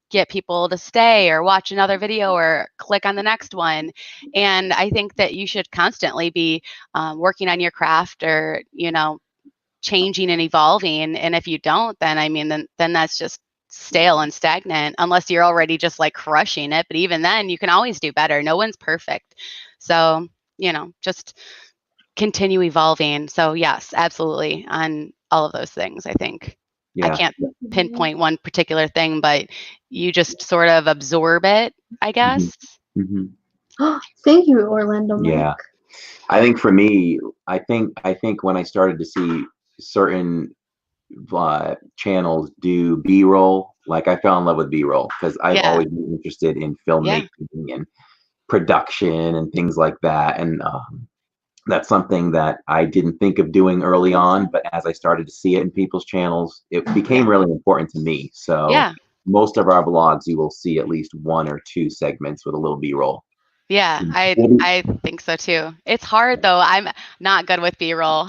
get people to stay or watch another video or click on the next one. And I think that you should constantly be working on your craft, or, changing and evolving. And if you don't, then I mean, then that's just stale and stagnant, unless you're already just like crushing it. But even then, you can always do better. No one's perfect. So, just continue evolving. So yes, absolutely, on all of those things, I think. I
Yeah.
can't pinpoint one particular thing, but you just sort of absorb it, I
Mhm.
guess.
Mhm.
Thank you, Orlando Mike.
Yeah. I think for me, I think when I started to see certain channels do B-roll, like I fell in love with B-roll because I've
Yeah.
always been interested in
Yeah.
filmmaking and production and things like that. And that's something that I didn't think of doing early on, but as I started to see it in people's channels, it became
Yeah.
really important to me. So
Yeah.
most of our vlogs, you will see at least one or two segments with a little B-roll.
Yeah, I think so too. It's hard though. I'm not good with B-roll.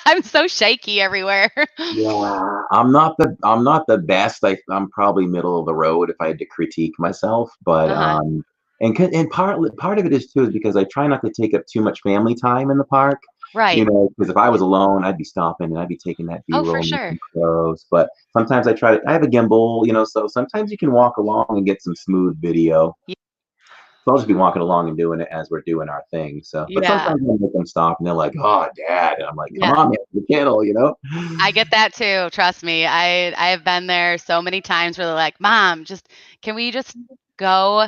I'm so shaky everywhere.
Yeah, I'm not the best. I'm probably middle of the road if I had to critique myself, but
Uh-huh.
and part of it is too is because I try not to take up too much family time in the park.
Right.
Because if I was alone, I'd be stopping and I'd be taking that
Oh, for
B-roll,
sure.
making photos. But sometimes I have a gimbal, so sometimes you can walk along and get some smooth video.
Y-
So I'll just be walking along and doing it as we're doing our thing. So, but
Yeah.
sometimes I make them stop and they're like, "Oh, Dad," and I'm like, "Come
Yeah.
on, man, the channel."
I get that too. Trust me. I have been there so many times where they're like, "Mom, can we just go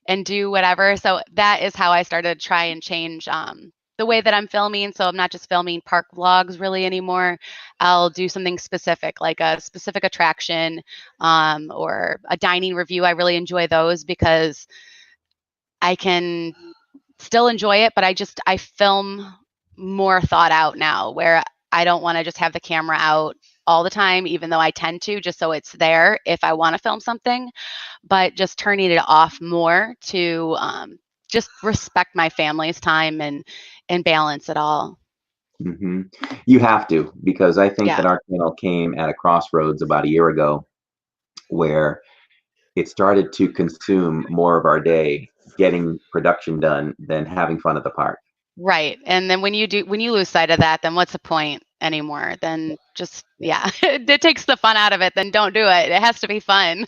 and do whatever?" So that is how I started to try and change the way that I'm filming. So I'm not just filming park vlogs really anymore. I'll do something specific, like a specific attraction, or a dining review. I really enjoy those because I can still enjoy it, but I film more thought out now, where I don't want to just have the camera out all the time, even though I tend to, just so it's there if I want to film something, but just turning it off more to just respect my family's time and balance it all.
hmm You have to, because I think
Yeah.
that our channel came at a crossroads about a year ago where it started to consume more of our day getting production done than having fun at the park.
Right. And then when you lose sight of that, then what's the point anymore? Then just, yeah, it takes the fun out of it. Then don't do it. It has to be fun.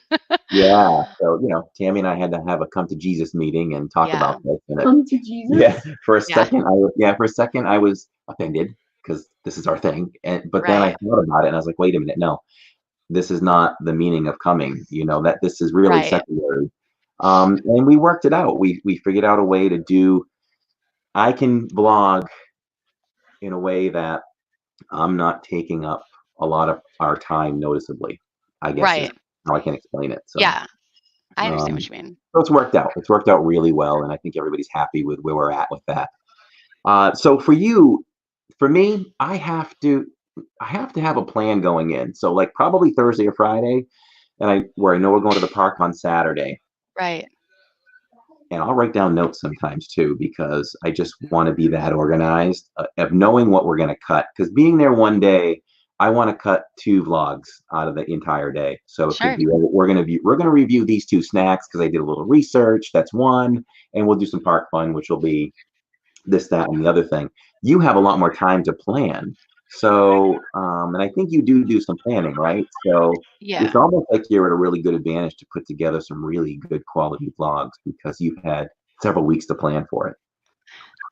Yeah. So, Tammy and I had to have a come to Jesus meeting and talk
Yeah.
about this. And
Come to Jesus.
yeah, for a
Yeah.
second, I was offended because this is our thing. But then I
Right.
thought about it and I was like, wait a minute, no, this is not the meaning of coming, that this is really
Right.
secondary. And we worked it out. We figured out a way to do, I can vlog in a way that I'm not taking up a lot of our time noticeably, I guess is
Right.
how I can explain it. So,
Yeah. I understand
um,
what you mean.
so it's worked out. It's worked out really well. And I think everybody's happy with where we're at with that. So for me, I have to have a plan going in. So like probably Thursday or Friday, where I know we're going to the park on Saturday.
Right.
And I'll write down notes sometimes too, because I just want to be that organized of knowing what we're going to cut. Because being there one day, I want to cut 2 vlogs out of the entire day. So it could
Sure.
be we're going to review these 2 snacks because I did a little research. That's one, and we'll do some park fun, which will be this, that, and the other thing. You have a lot more time to plan. So, and I think you do some planning, right? So
Yeah.
it's almost like you're at a really good advantage to put together some really good quality vlogs because you've had several weeks to plan for it.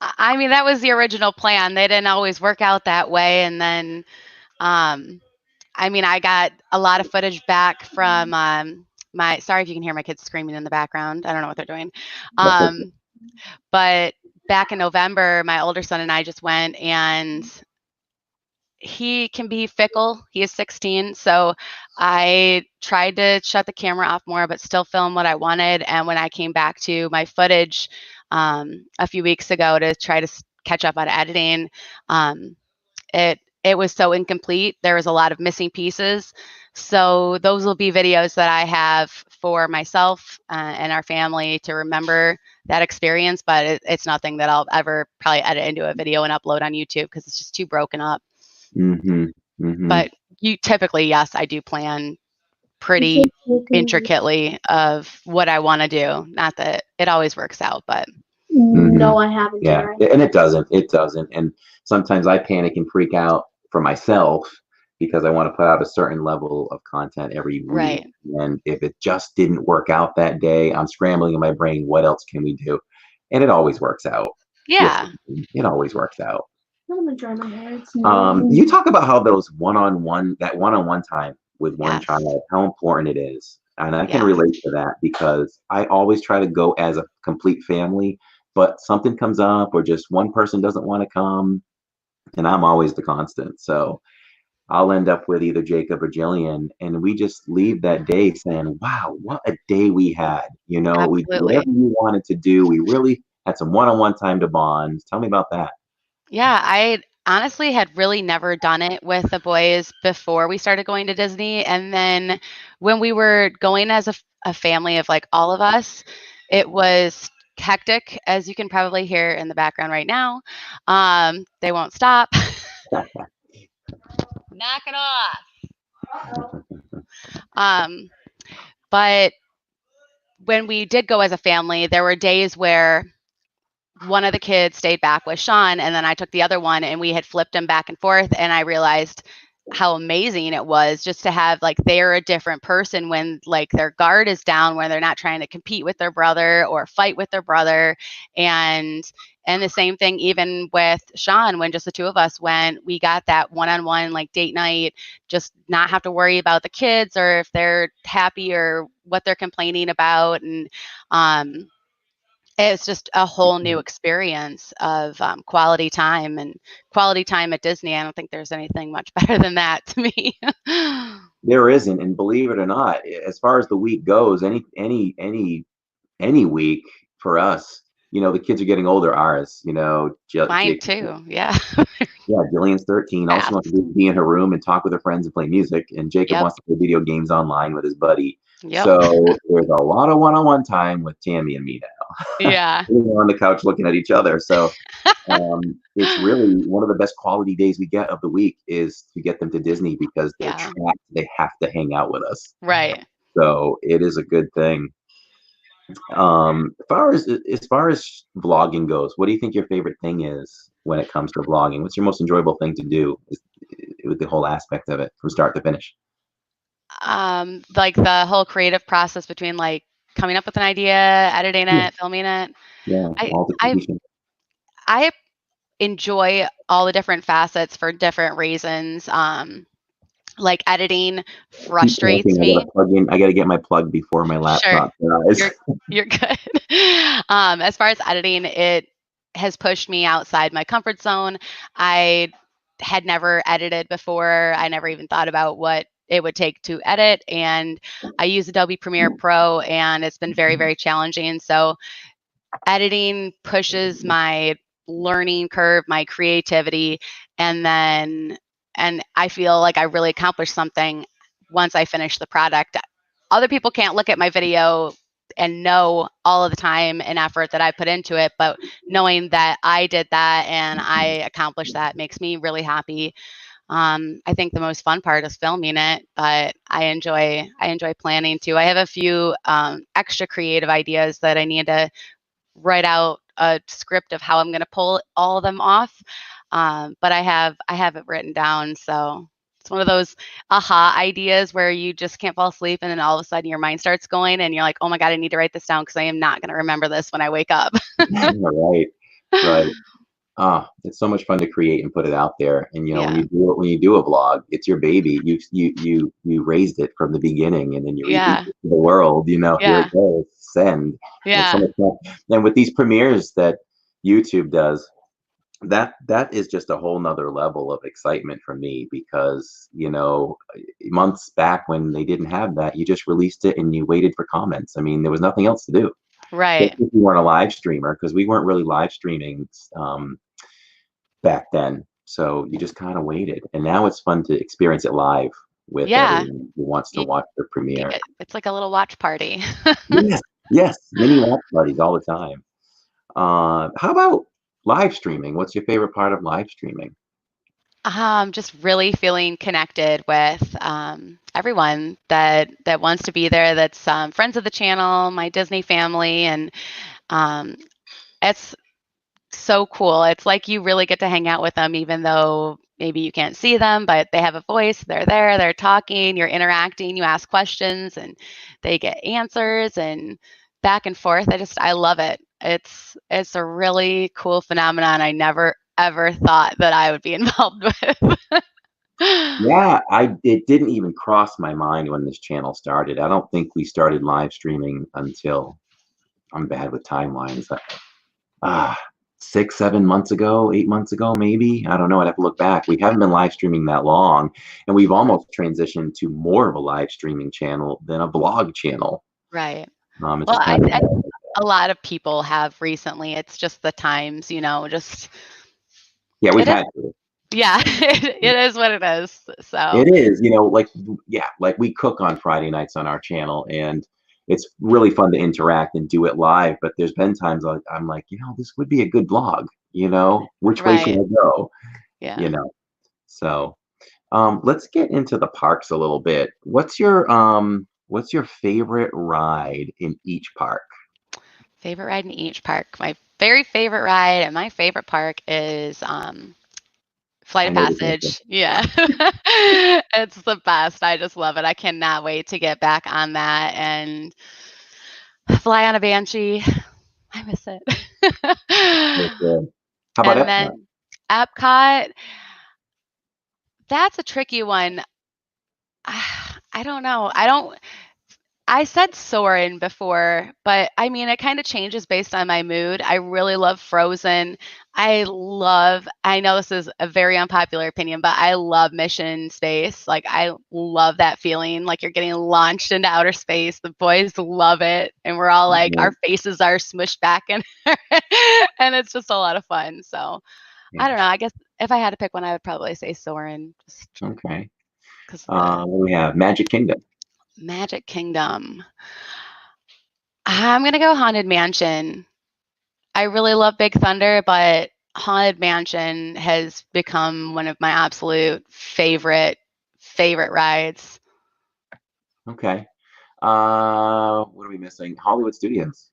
I mean, that was the original plan. They didn't always work out that way. And then, I mean, I got a lot of footage back from sorry if you can hear my kids screaming in the background. I don't know what they're doing.
That's okay.
But back in November, my older son and I just went, and he can be fickle. He is 16. So I tried to shut the camera off more, but still film what I wanted. And when I came back to my footage a few weeks ago to try to catch up on editing, it was so incomplete. There was a lot of missing pieces. So those will be videos that I have for myself and our family to remember that experience. But it's nothing that I'll ever probably edit into a video and upload on YouTube because it's just too broken up.
Mm-hmm. Mm-hmm.
But you typically, yes, I do plan pretty intricately of what I want to do. Not that it always works out, but
No, I haven't.
yeah, and it doesn't. And sometimes I panic and freak out for myself because I want to put out a certain level of content every week.
Right.
And if it just didn't work out that day, I'm scrambling in my brain. What else can we do? And it always works out.
Yeah.
It always works out.
I'm gonna dry my hair.
You talk about how that one-on-one time with one
Yes.
child, how important it is. And I can
Yeah.
relate to that because I always try to go as a complete family, but something comes up or just one person doesn't want to come, and I'm always the constant. So I'll end up with either Jacob or Jillian, and we just leave that day saying, wow, what a day we had. We did
Absolutely.
whatever we wanted to do. We really had some one-on-one time to bond. Tell me about that.
Yeah, I honestly had really never done it with the boys before we started going to Disney. And then when we were going as a family of like all of us, it was hectic, as you can probably hear in the background right now. They won't stop. Knock it off. But when we did go as a family, there were days where one of the kids stayed back with Sean, and then I took the other one, and we had flipped them back and forth. And I realized how amazing it was just to have like they're a different person when like their guard is down, when they're not trying to compete with their brother or fight with their brother. And the same thing even with Sean, when just the two of us went, we got that one-on-one like date night, just not have to worry about the kids or if they're happy or what they're complaining about. And it's just a whole new experience of quality time at Disney. I don't think there's anything much better than that to me.
There isn't, and believe it or not, as far as the week goes, any week for us, the kids are getting older. Ours,
Mine too. Yeah.
yeah, Jillian's 13. Also wants to be in her room and talk with her friends and play music, and Jacob
Yep.
wants to play video games online with his buddy.
Yep.
So there's a lot of one-on-one time with Tammy and me now.
Yeah.
We're on the couch looking at each other. So it's really one of the best quality days we get of the week is to get them to Disney because they're trapped. They have to hang out with us.
Right.
So it is a good thing. As far as vlogging goes, what do you think your favorite thing is when it comes to vlogging? What's your most enjoyable thing to do with the whole aspect of it from start to finish?
Like the whole creative process between like coming up with an idea, editing
Yeah,
it, filming it.
yeah,
I
all the
I
completion.
I enjoy all the different facets for different reasons. Like editing
Keep
frustrates
talking. I gotta
me.
plug in. I gotta get my plug before my
Sure,
laptop dies.
you're you're good. As far as editing, it has pushed me outside my comfort zone. I had never edited before. I never even thought about what it would take to edit, and I use Adobe Premiere Pro, and it's been very, very challenging. So editing pushes my learning curve, my creativity, and then and I feel like I really accomplished something once I finish the product. Other people can't look at my video and know all of the time and effort that I put into it, but knowing that I did that and I accomplished that makes me really happy. I think the most fun part is filming it, but I enjoy planning too. I have a few extra creative ideas that I need to write out a script of how I'm going to pull all of them off. But I have it written down, so it's one of those aha ideas where you just can't fall asleep, and then all of a sudden your mind starts going, and you're like, "Oh my god, I need to write this down because I am not going to remember this when I wake up."
Right, right. It's so much fun to create and put it out there. And when
Yeah,
you do a vlog, it's your baby. You raised it from the beginning, and then you release
yeah,
it to the world. Here
yeah,
it goes, send. And it's so
yeah,
much fun. And with these premieres that YouTube does, that is just a whole nother level of excitement for me because months back when they didn't have that, you just released it and you waited for comments. I mean, there was nothing else to do.
right.
Especially if you weren't a live streamer, because we weren't really live streaming back then. So you just kind of waited. And now it's fun to experience it live with
Yeah,
everyone who wants to
you,
watch the premiere.
it's like a little watch party.
Yes, yes, mini watch parties all the time. How about live streaming? What's your favorite part of live streaming?
Just really feeling connected with everyone that wants to be there. That's friends of the channel, my Disney family, and um, it's so cool. It's like you really get to hang out with them, even though maybe you can't see them, but they have a voice. They're there. They're talking. You're interacting. You ask questions, and they get answers and back and forth. I love it. It's a really cool phenomenon. I never ever thought that I would be involved with.
Yeah, it didn't even cross my mind when this channel started. I don't think we started live streaming until I'm bad with timelines. uh, 6, 7 months ago, 8 months ago, maybe. I don't know. I'd have to look back. We haven't been live streaming that long, and we've almost transitioned to more of a live streaming channel than a vlog channel.
Right.
It's
Well,
just kind of
I think a lot of people have recently. It's just the times, just
yeah, we've
it is.
had to.
Yeah, it is what it is. So,
It is, like yeah, like we cook on Friday nights on our channel, and it's really fun to interact and do it live. But there's been times I'm like, this would be a good vlog. Which way should
right.
I go? You
Yeah.
know. So let's get into the parks a little bit. What's your favorite ride in each park?
Favorite ride in each park. My very favorite ride and my favorite park is Flight
I
of
know this answer.
Passage. Yeah. It's the best. I just love it. I cannot wait to get back on that and fly on a banshee. I miss
Very
it.
good. How about
And
Epcot?
then Epcot, that's a tricky one. I don't know. I said Soarin' before, but I mean, it kind of changes based on my mood. I really love Frozen. I know this is a very unpopular opinion, but I love Mission Space. Like, I love that feeling like you're getting launched into outer space. The boys love it. And we're all like, our
Mhm.
faces are smushed back in, and it's just a lot of fun. So
Yeah.
I don't know. I guess if I had to pick one, I would probably say Soarin', just
Okay.
because of the
What do we have? Magic Kingdom.
Magic Kingdom. I'm gonna go Haunted Mansion. I really love Big Thunder, but Haunted Mansion has become one of my absolute favorite rides.
Okay. What are we missing? Hollywood Studios.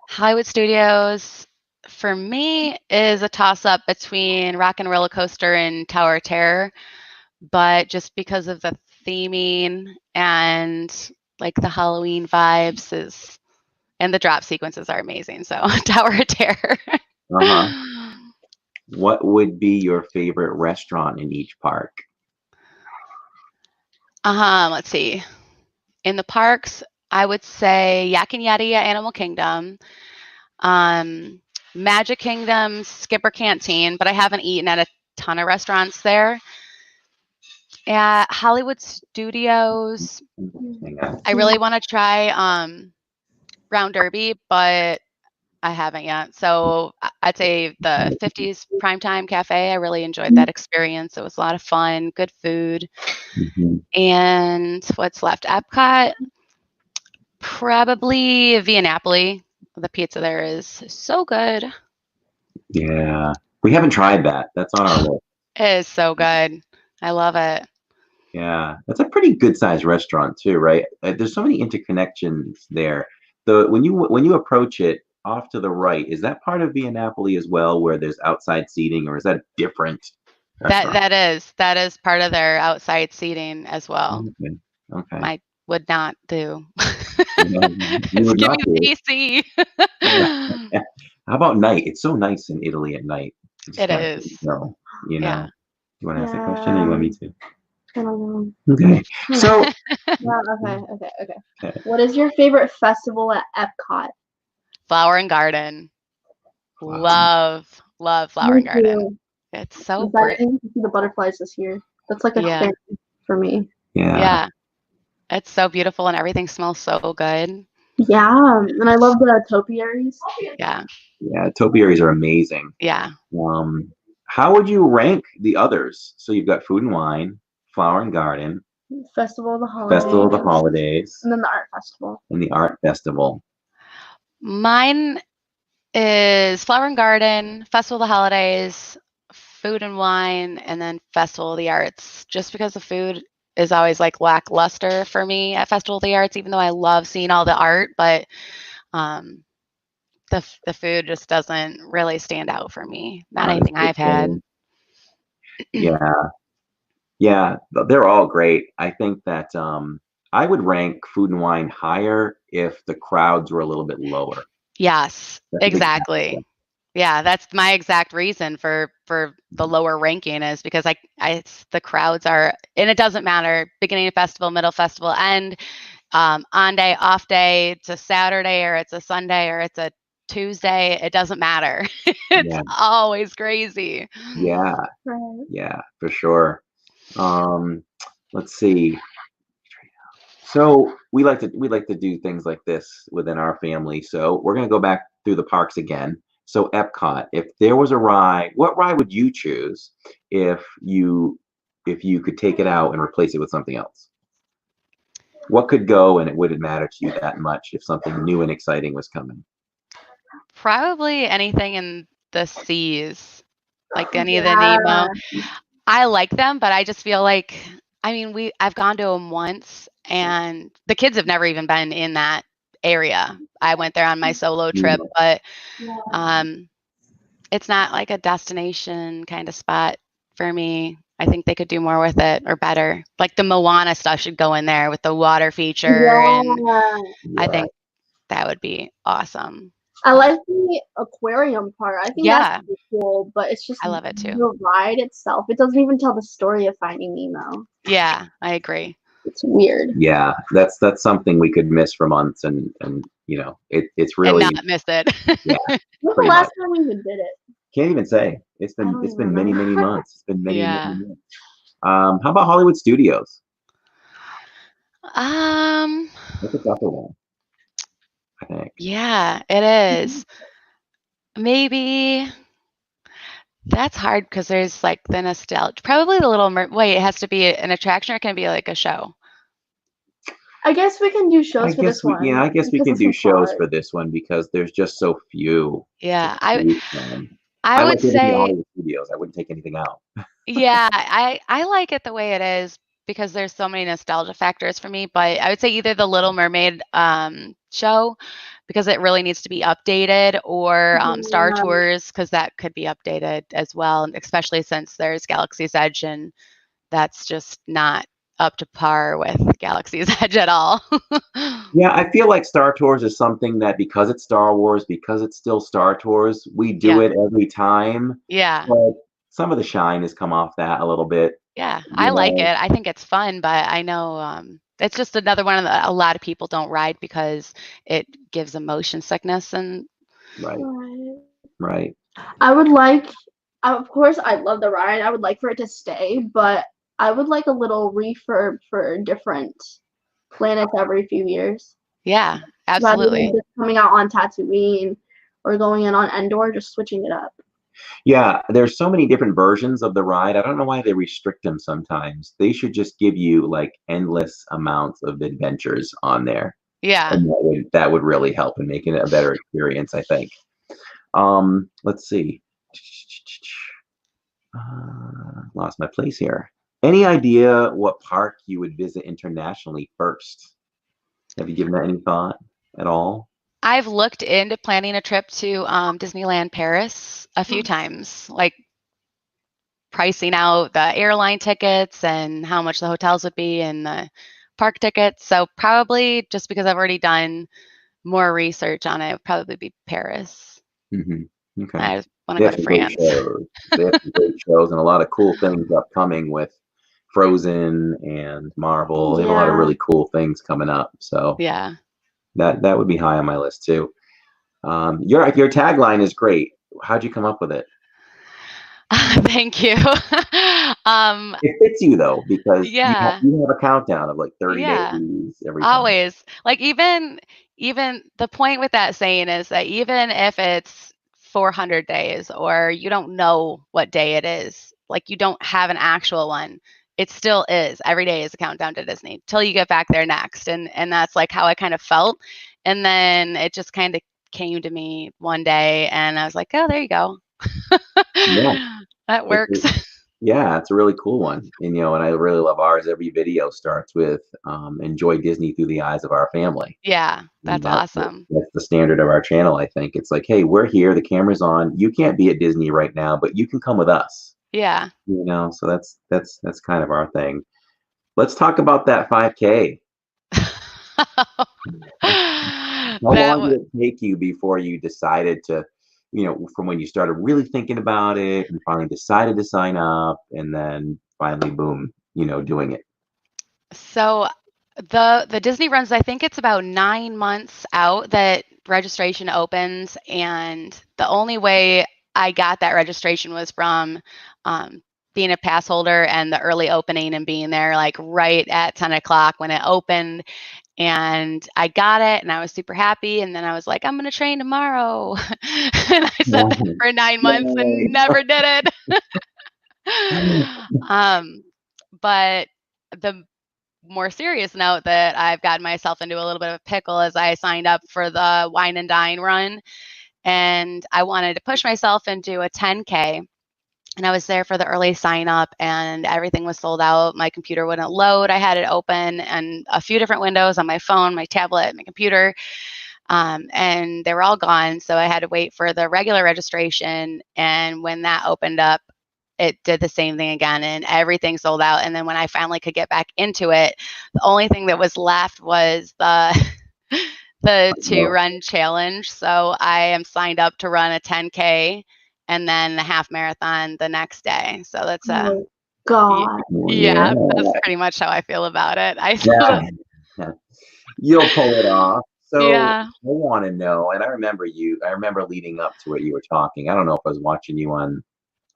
Hollywood Studios, for me, is a toss-up between Rock and Roller Coaster and Tower of Terror, but just because of the theming and like the Halloween vibes and the drop sequences are amazing. So Tower of Terror.
What would be your favorite restaurant in each park?
Let's see. In the parks, I would say Yak and Yeti at Animal Kingdom. Magic Kingdom, Skipper Canteen, but I haven't eaten at a ton of restaurants there. At Hollywood Studios, I really want to try Round Derby, but I haven't yet. So I'd say the 50s Primetime Cafe. I really enjoyed that experience. It was a lot of fun, good food. And what's left? Epcot, probably Via Napoli. The pizza there is so good.
Yeah, we haven't tried that. That's on our list.
It is so good. I love it.
Yeah, that's a pretty good sized restaurant too, right? There's so many interconnections there. When you approach it off to the right, is that part of Via Napoli as well, where there's outside seating, or is that different?
That is part of their outside seating as well.
Okay.
I would not do.
You would
Give
not
me
do.
the AC.
How about night? It's so nice in Italy at night.
It is.
No,
Yeah.
You want to ask a question, or you want me to?
I don't know.
Okay. So.
Okay. What is your favorite festival at Epcot?
Flower and Garden.
Wow.
Love Flower and Garden.
Too.
It's so
I
pretty.
didn't see the butterflies this year. That's like a thing for me.
Yeah. It's so beautiful and everything smells so good.
Yeah, and I love the topiaries.
Yeah.
Yeah, topiaries are amazing.
Yeah.
How would you rank the others? So you've got Food and Wine, Flower and Garden,
Festival of the Holidays, and then the Art Festival.
And the Art Festival.
Mine is Flower and Garden, Festival of the Holidays, Food and Wine, and then Festival of the Arts. Just because the food is always like lackluster for me at Festival of the Arts, even though I love seeing all the art, but the food just doesn't really stand out for me. Not anything I've had.
Yeah, they're all great. I think that I would rank Food and Wine higher if the crowds were a little bit lower.
Yes, exactly. Yeah, that's my exact reason for the lower ranking is because the crowds are, and it doesn't matter, beginning of festival, middle festival, end, on day, off day, it's a Saturday or it's a Sunday or it's a Tuesday, it doesn't matter. It's always crazy.
Yeah, for sure. Let's see. So we like to do things like this within our family. So we're gonna go back through the parks again. So Epcot, if there was a ride, what ride would you choose if you could take it out and replace it with something else? What could go and it wouldn't matter to you that much if something new and exciting was coming?
Probably anything in the seas, like any of the Nemo. I like them, but I just feel like, I mean, I've gone to them once, and the kids have never even been in that area. I went there on my solo trip, but it's not like a destination kind of spot for me. I think they could do more with it or better. Like the Moana stuff should go in there with the water feature, and I think that would be awesome.
I like the aquarium part. I think that's pretty cool, but it's just
I love it too.
The ride itself, it doesn't even tell the story of Finding Nemo.
Yeah, I agree.
It's weird.
Yeah, that's something we could miss for months, and it's really
and not miss it.
Yeah. When's the last time we even did it?
Can't even say. It's been many months. It's been many months. How about Hollywood Studios? That's a tougher one, I think.
Yeah, it is. Maybe that's hard because there's like the nostalgia. Probably the Little Mermaid. It has to be an attraction, or can it be like a show?
I guess we can do shows for this one.
Yeah, I guess we can do shows for this one because there's just so few.
Yeah, I would say
Hollywood Studios. I wouldn't take anything out.
Yeah, I like it the way it is because there's so many nostalgia factors for me, but I would say either the Little Mermaid show, because it really needs to be updated, or Star
Yeah.
Tours, because that could be updated as well, especially since there's Galaxy's Edge, and that's just not up to par with Galaxy's Edge at all.
Yeah, I feel like Star Tours is something that, because it's Star Wars, because it's still Star Tours, we do
Yeah.
it every time.
Yeah.
But some of the shine has come off that a little bit.
Yeah,
You
I like
know,
it. I think it's fun, but I know it's just another one that a lot of people don't ride because it gives them motion sickness. And
right,
Right.
right.
I would like, of course, I love the ride. I would like for it to stay, but I would like a little refurb for different planets every few years.
yeah,
Rather than
absolutely.
just coming out on Tatooine or going in on Endor, just switching it up.
Yeah, there's so many different versions of the ride. I don't know why they restrict them sometimes. They should just give you like endless amounts of adventures on there.
Yeah.
And that would really help in making it a better experience, I think. Let's see. Lost my place here. Any idea what park you would visit internationally first? Have you given that any thought at all?
I've looked into planning a trip to Disneyland Paris a few times, like pricing out the airline tickets and how much the hotels would be and the park tickets. So probably just because I've already done more research on it, it would probably be Paris.
Okay.
I just want to
They
go
have
to
some great
France.
shows. They have some great shows and a lot of cool things upcoming with Frozen and Marvel. They have a lot of
Yeah.
really cool things coming up. So
Yeah.
that would be high on my list too. Your tagline is great. How'd you come up with it?
Thank you.
It fits you though, because
Yeah.
you have a countdown of like 30
Yeah.
days every time.
Always. Like even the point with that saying is that even if it's 400 days or you don't know what day it is, like you don't have an actual one, it still is. Every day is a countdown to Disney till you get back there next. And that's like how I kind of felt. And then it just kind of came to me one day and I was like, "Oh, there you go."
Yeah.
That works.
Yeah, it's a really cool one. And and I really love ours. Every video starts with enjoy Disney through the eyes of our family.
Yeah,
And
that's awesome.
that's the standard of our channel, I think. It's like, hey, we're here, the camera's on. You can't be at Disney right now, but you can come with us.
Yeah.
So that's kind of our thing. Let's talk about that 5K. How
That
long did it take you before you decided to, from when you started really thinking about it and finally decided to sign up and then finally, boom, doing it?
So the Disney runs, I think it's about 9 months out that registration opens, and the only way I got that registration was from being a pass holder and the early opening and being there like right at 10 o'clock when it opened. And I got it and I was super happy. And then I was like, I'm going to train tomorrow. And I said that for 9 months and never did it. But the more serious note that I've gotten myself into a little bit of a pickle is I signed up for the Wine and Dine run, and I wanted to push myself and do a 10K. And I was there for the early sign up and everything was sold out. My computer wouldn't load. I had it open and a few different windows on my phone, my tablet, my computer, and they were all gone. So I had to wait for the regular registration. And when that opened up, it did the same thing again and everything sold out. And then when I finally could get back into it, the only thing that was left was the 2-run challenge. So I am signed up to run a 10K and then the half marathon the next day. So that's
Oh, God.
yeah, that's pretty much how I feel about it.
Yeah. You'll pull it off. So
Yeah.
I want to know, and I remember leading up to it, you were talking. I don't know if I was watching you on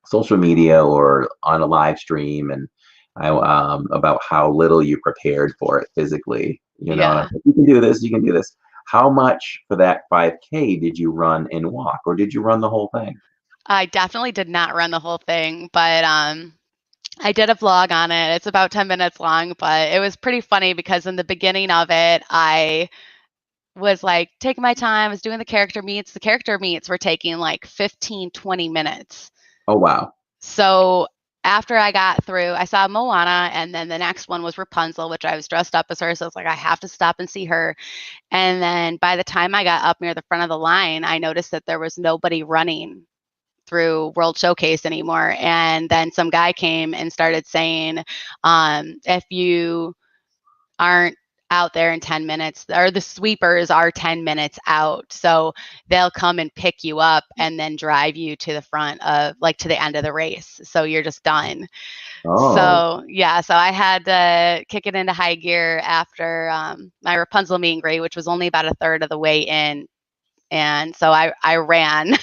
social media or on a live stream, and about how little you prepared for it physically. And I was like, you can do this, you can do this. How much for that 5K did you run and walk, or did you run the whole thing?
I definitely did not run the whole thing, but I did a vlog on it. It's about 10 minutes long, but it was pretty funny because in the beginning of it, I was like taking my time, I was doing the character meets. The character meets were taking like 15, 20 minutes.
Oh, wow.
So after I got through, I saw Moana, and then the next one was Rapunzel, which I was dressed up as her. So I was like, I have to stop and see her. And then by the time I got up near the front of the line, I noticed that there was nobody running through World Showcase anymore. And then some guy came and started saying, if you aren't out there in 10 minutes, or the sweepers are 10 minutes out. So they'll come and pick you up and then drive you to the front of, like, to the end of the race. So you're just done.
Oh,
So yeah, so I had to kick it into high gear after my Rapunzel meet and greet, which was only about a third of the way in. And so I ran,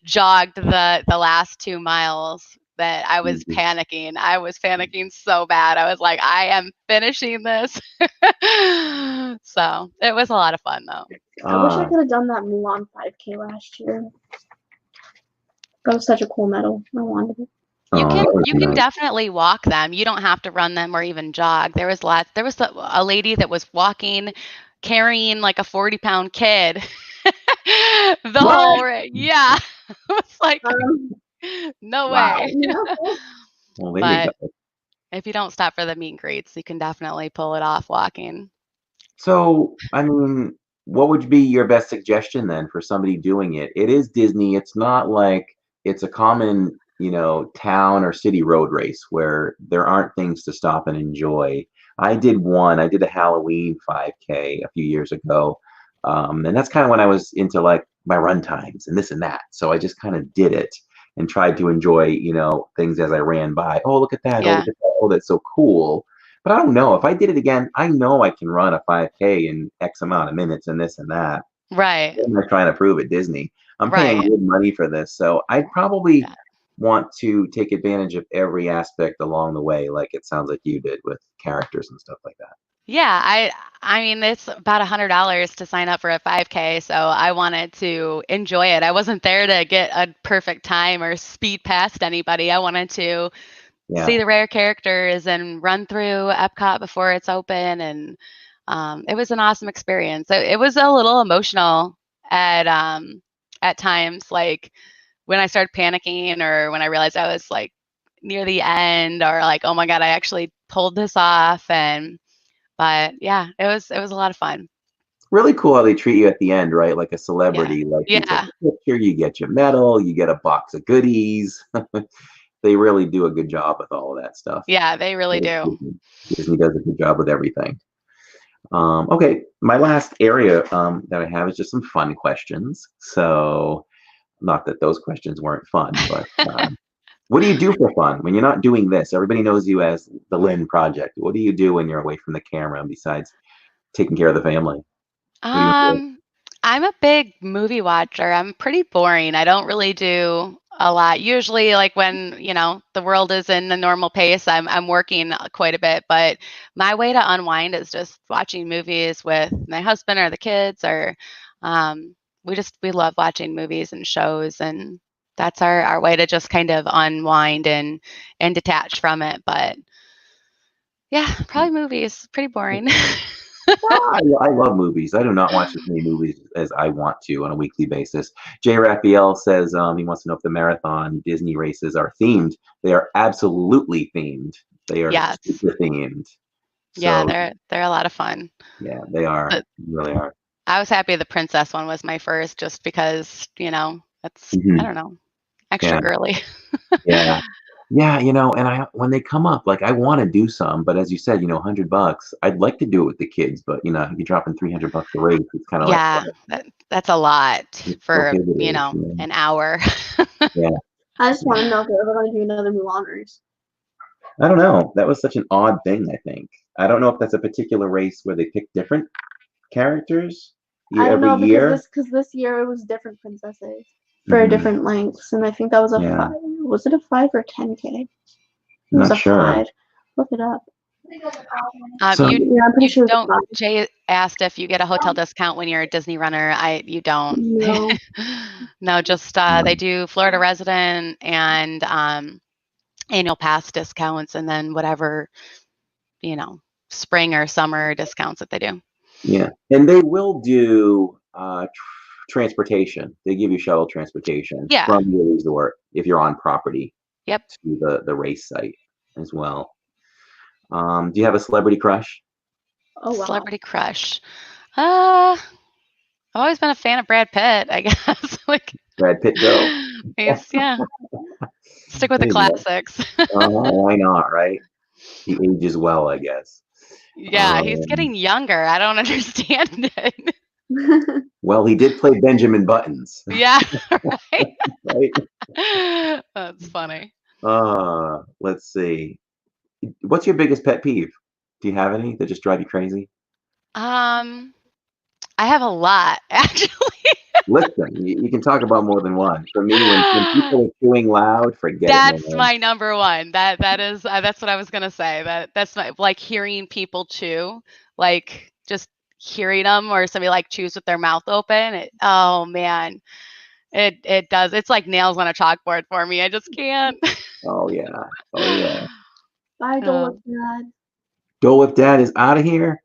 jogged the last 2 miles, but I was panicking. I was panicking so bad. I was like, I am finishing this. So it was a lot of fun though.
I wish I could have done that Mulan 5K last year. That was such a cool medal. I wanted it.
You
that would
can
be nice.
definitely walk them. You don't have to run them or even jog. There was a lady that was walking, carrying like a 40-pound kid. The whole race. Yeah. It's like, no
Wow.
way.
Well, there you
But
go.
if you don't stop for the meet and greets, you can definitely pull it off walking.
So, I mean, what would be your best suggestion then for somebody doing it? It is Disney. It's not like it's a common, town or city road race where there aren't things to stop and enjoy. I did a Halloween 5K a few years ago. And that's kind of when I was into like my run times and this and that. So I just kind of did it and tried to enjoy, things as I ran by. Oh, look at that. Oh,
Yeah.
look at that. Oh, that's so cool. But I don't know. If I did it again, I know I can run a 5K in X amount of minutes and this and that.
Right.
I'm not trying to prove it, Disney. I'm paying
Right.
good money for this. So I'd probably
Yeah.
want to take advantage of every aspect along the way, like it sounds like you did with characters and stuff like that.
Yeah, I mean, it's about $100 to sign up for a 5K, so I wanted to enjoy it. I wasn't there to get a perfect time or speed past anybody. I wanted to
Yeah.
see the rare characters and run through Epcot before it's open, and it was an awesome experience. It was a little emotional at times, like when I started panicking or when I realized I was like near the end, or like, oh my God, I actually pulled this off. But yeah, it was a lot of fun.
Really cool how they treat you at the end, right? Like a celebrity. Like you take
Yeah.
a picture, you get your medal, you get a box of goodies. They really do a good job with all of that stuff.
Yeah, they really do.
Disney does a good job with everything. Okay, my last area that I have is just some fun questions. So, not that those questions weren't fun, but what do you do for fun when you're not doing this? Everybody knows you as the Lynn Project. What do you do when you're away from the camera besides taking care of the family? What do you enjoy?
I'm a big movie watcher. I'm pretty boring. I don't really do a lot. Usually, like when, the world is in the normal pace, I'm working quite a bit, but my way to unwind is just watching movies with my husband or the kids, or we love watching movies and shows, and that's our way to just kind of unwind and detach from it. But yeah, probably movies. Pretty boring.
I love movies. I do not watch as many movies as I want to on a weekly basis. Jay Raphael says he wants to know if the marathon Disney races are themed. They are absolutely themed. They are
Yes.
super themed.
Yeah,
So,
they're a lot of fun.
yeah, they are.
But
They really are.
I was happy the princess one was my first, just because, that's, I don't know, extra
Yeah,
girly.
yeah. Yeah, and when they come up, like I want to do some, but as you said, $100. I'd like to do it with the kids, but you're dropping $300 a race. It's kind of like,
Yeah, that's a lot
it's
for,
okay, it is.
an hour.
Yeah.
I just want to know if they're ever going to do another Mulan race.
I don't know. That was such an odd thing, I think. I don't know if that's a particular race where they pick different characters
I don't know
every year.
because this year it was different princesses for different lengths, and I think that was a 5. Was it a 5 or 10K? It was
Not
a
sure.
5. Look it up.
So-
Yeah, I'm pretty sure it's a
don't.
5.
Jay asked if you get a hotel discount when you're a Disney runner. You don't.
No.
No, just they do Florida resident and annual pass discounts, and then whatever, spring or summer discounts that they do.
Yeah, and they will do transportation. They give you shuttle transportation
Yeah.
from your resort if you're on property.
Yep.
to the race site as well. Do you have a celebrity crush?
Oh wow.
Celebrity crush. I've always been a fan of Brad Pitt, I guess. Like,
Brad Pitt, go.
yeah. Stick with the
There you go.
classics.
Why not, right? He ages well, I guess.
Yeah, he's getting younger. I don't understand it.
Well, he did play Benjamin Buttons,
Yeah, right.
right?
That's funny.
Let's see. What's your biggest pet peeve? Do you have any that just drive you crazy?
I have a lot, actually.
Listen, you can talk about more than one. For me, when people are chewing loud, forget it,
That's
man.
my number one. That is that's what I was gonna say. That's my, like, hearing people chew, like just hearing them, or somebody like chews with their mouth open. Oh man, it does. It's like nails on a chalkboard for me. I just can't.
Oh yeah, oh yeah.
Bye, go with Dad.
Dole Whip Dad is out of here.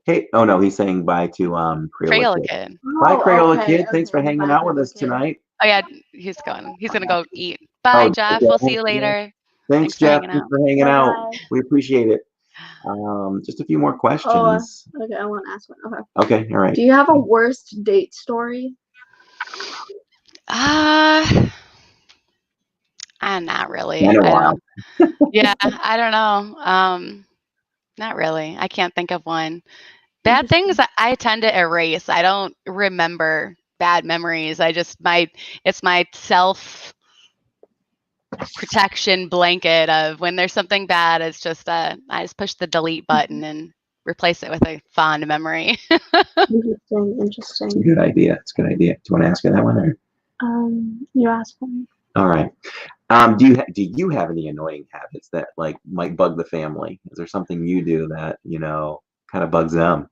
Hey, oh no, he's saying bye to Crayola
Crayola
Kid.
Kid.
Bye,
Oh,
Crayola
okay,
Kid. Thanks for
okay,
hanging
bye,
out with us
Crayola Kid.
tonight.
Oh yeah, he's going. He's gonna go eat. Bye,
Oh,
Jeff.
yeah,
We'll see you later.
Thanks,
Thanks for
Jeff.
hanging
Thanks
out.
for hanging out.
Bye-bye.
We appreciate it. Just a few more
Oh,
questions.
okay, I want to ask one. Okay.
Okay, all right.
Do you have a worst date story?
Not really.
Been a
I
while.
don't. Yeah, I don't know. Not really. I can't think of one. Bad things I tend to erase. I don't remember bad memories. It's my self protection blanket of when there's something bad, it's just I just push the delete button and replace it with a fond memory.
Interesting.
It's a good idea. It's a good idea. Do you want to ask her that one? Or?
You ask one.
All right. Do you have any annoying habits that like might bug the family? Is there something you do that kind of bugs them?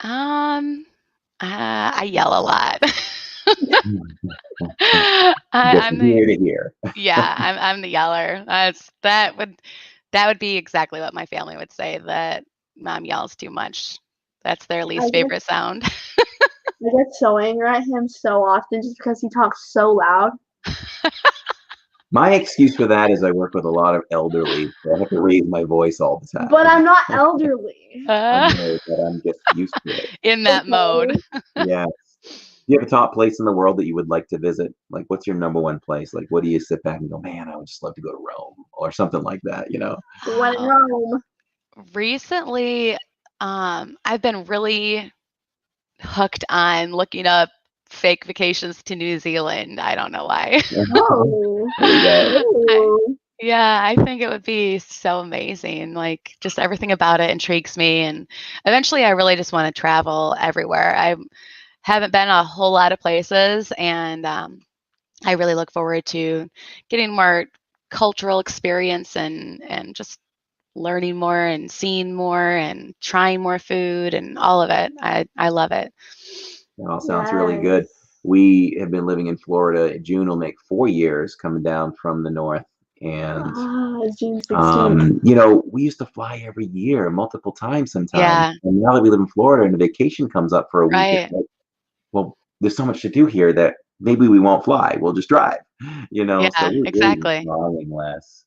I yell a lot.
Just
I'm
here
the
to hear.
Yeah, I'm the yeller. That would be exactly what my family would say, that mom yells too much. That's their least favorite sound.
I get so angry at him so often just because he talks so loud.
My excuse for that is I work with a lot of elderly, so I have to raise my voice all the time.
But I'm not elderly.
I know, but I'm just used to it.
In that mode.
Yes. Do you have a top place in the world that you would like to visit? Like, what's your number one place? Like, what do you sit back and go, man, I would just love to go to Rome or something like that,
When in Rome.
Recently, I've been really hooked on looking up fake vacations to New Zealand. I don't know why.
Oh.
Yeah, I think it would be so amazing. Like, just everything about it intrigues me. And eventually, I really just want to travel everywhere. I haven't been a whole lot of places, and I really look forward to getting more cultural experience and just learning more and seeing more and trying more food and all of it. I love it.
That all sounds really good. We have been living in Florida. June will make 4 years coming down from the north. And
June 16th.
we used to fly every year, multiple times sometimes.
Yeah.
And now that we live in Florida and the vacation comes up for a week,
Right.
it's like, well, there's so much to do here that maybe we won't fly. We'll just drive.
Yeah,
So we're
exactly.
really flying less.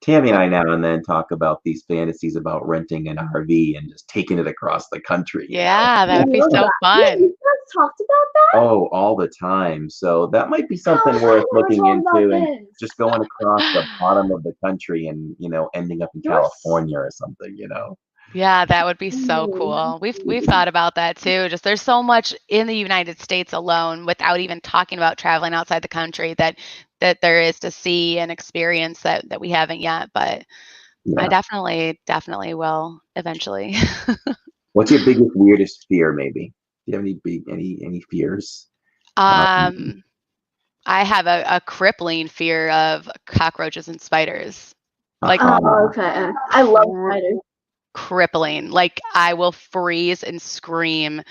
Tammy and I now and then talk about these fantasies about renting an RV and just taking it across the country.
Yeah, that would be so
Yeah,
fun.
you guys talked about that?
Oh, all the time. So that might be something worth looking into, and just going across the bottom of the country and ending up in California or something.
Yeah, that would be so cool. We've thought about that too. Just there's so much in the United States alone, without even talking about traveling outside the country, that there is to see and experience that we haven't yet. But I
Yeah.
definitely will eventually.
What's your biggest, weirdest fear? Maybe. Do you have any fears?
I have a crippling fear of cockroaches and spiders. Like,
Oh, okay. I love spiders.
crippling. Like, I will freeze and scream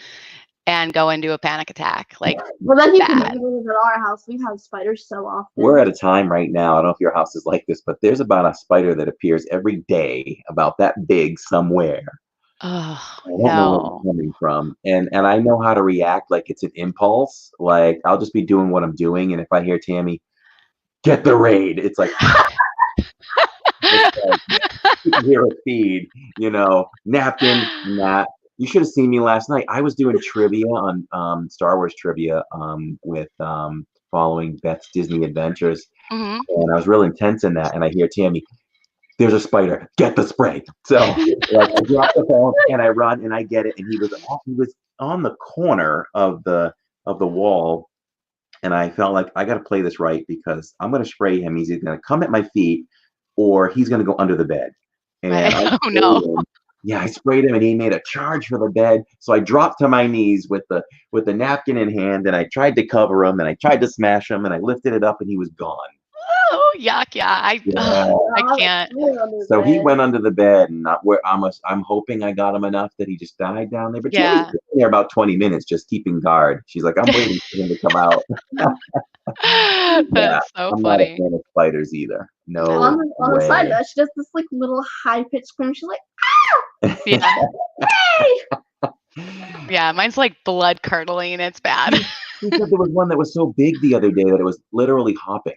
and go into a panic attack. Like,
Well, then you can
bad.
never live at our house. We have spiders so often.
We're at a time right now. I don't know if your house is like this, but there's about a spider that appears every day, about that big somewhere.
Oh,
I don't know where it's coming from, and I know how to react. Like, it's an impulse. Like, I'll just be doing what I'm doing, and if I hear Tammy, get the raid. It's like, you can hear a feed, napkin, nap. You should have seen me last night. I was doing trivia on Star Wars trivia with following Beth's Disney Adventures,
Mhm.
and I was real intense in that. And I hear Tammy, "There's a spider. Get the spray." So like I drop the phone and I run and I get it. And he was on the corner of the wall, and I felt like I got to play this right because I'm going to spray him. He's either going to come at my feet or he's going to go under the bed. And I
Oh no.
sprayed him. Yeah, I sprayed him and he made a charge for the bed. So I dropped to my knees with the napkin in hand and I tried to cover him and I tried to smash him and I lifted it up and he was gone.
Oh, yuck! Yeah, I
Oh,
can't.
So he went under the bed, and I'm hoping I got him enough that he just died down there. But Jenny's
Yeah.
been there about 20 minutes just keeping guard. She's like, I'm waiting for him to come out. Yeah,
That's so
I'm not a
funny.
fan of spiders either. No
On the side of
way.
that, she does this like little high pitched scream. She's like,
Yeah,
"Hey!"
yeah. Mine's like blood curdling. It's bad.
She said there was one that was so big the other day that it was literally hopping.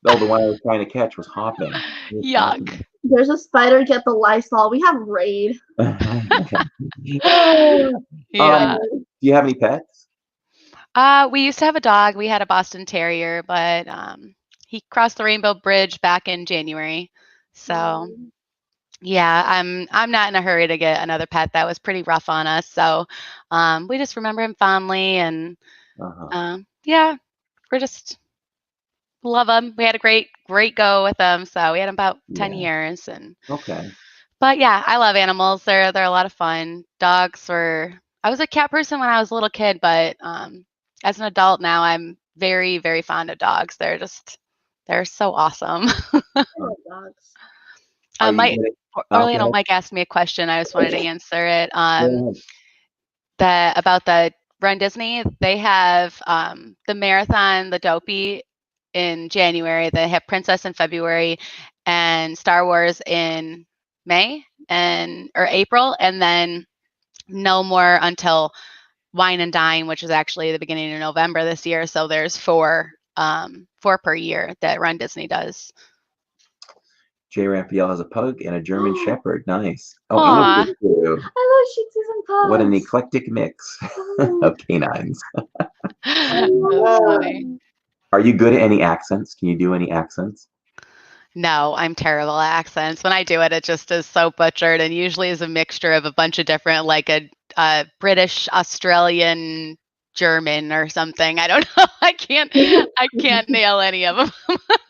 Oh, the one I was trying to catch was hopping. It was hopping.
Yuck.
There's a spider. Get the Lysol. We have raid.
Yeah.
Do you have any pets?
We used to have a dog. We had a Boston Terrier, but he crossed the Rainbow Bridge back in January. So yeah, I'm not in a hurry to get another pet. That was pretty rough on us. So we just remember him fondly, and yeah, we're just love him. We had a great go with him. So we had him about 10 years, and
Okay.
but yeah, I love animals. They're a lot of fun. Dogs were. I was a cat person when I was a little kid, but as an adult now, I'm very, very fond of dogs. They're so awesome.
Oh, dogs.
Are you
Mike,
good
Orlando,
okay.
Mike asked me a question. I just wanted to answer it.
Go
About the Run Disney, they have the marathon, the Dopey in January. They have Princess in February, and Star Wars in May or April, and then no more until Wine and Dine, which is actually the beginning of November this year. So there's four per year that Run Disney does.
J. Raphael has a pug and a German Shepherd. Nice. Oh,
Aw.
and too.
I love Shih Tzus and pugs.
What an eclectic mix of canines.
That's funny.
Are you good at any accents? Can you do any accents?
No, I'm terrible at accents. When I do it, it just is so butchered, and usually is a mixture of a bunch of different, like a British, Australian, German, or something. I don't know. I can't nail any of them.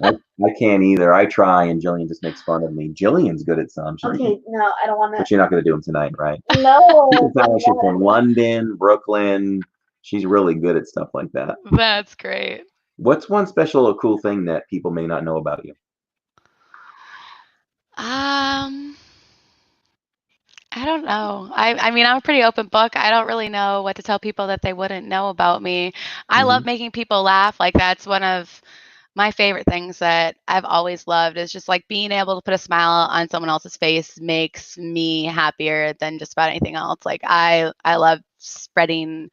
I can't either. I try, and Jillian just makes fun of me. Jillian's good at some.
Okay, no, I don't want
But
to.
you're not going to do them tonight, right?
No.
You can tell me she's from London, Brooklyn. She's really good at stuff like that.
That's great.
What's one special or cool thing that people may not know about you?
I don't know. I mean, I'm a pretty open book. I don't really know what to tell people that they wouldn't know about me. I love making people laugh. Like, that's one of my favorite things that I've always loved, is just like being able to put a smile on someone else's face makes me happier than just about anything else. Like, I love spreading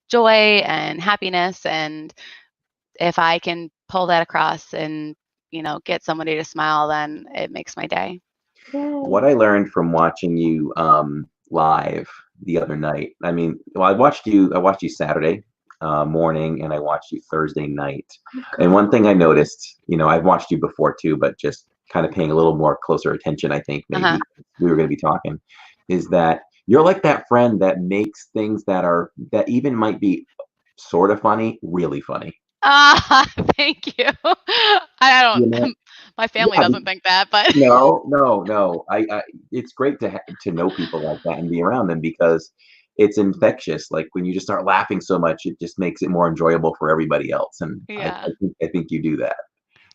joy and happiness, and if I can pull that across and, get somebody to smile, then it makes my day.
What I learned from watching you live the other night. I mean, well, I watched you Saturday morning, and I watched you Thursday night. And one thing I noticed, I've watched you before too, but just kind of paying a little more closer attention, I think maybe we were going to be talking, is that you're like that friend that makes things that even might be sort of funny, really funny.
Thank you. I don't. My family doesn't think that, but
no. I it's great to know people like that and be around them, because it's infectious. Like, when you just start laughing so much, it just makes it more enjoyable for everybody else. And
yeah.
I think you do that.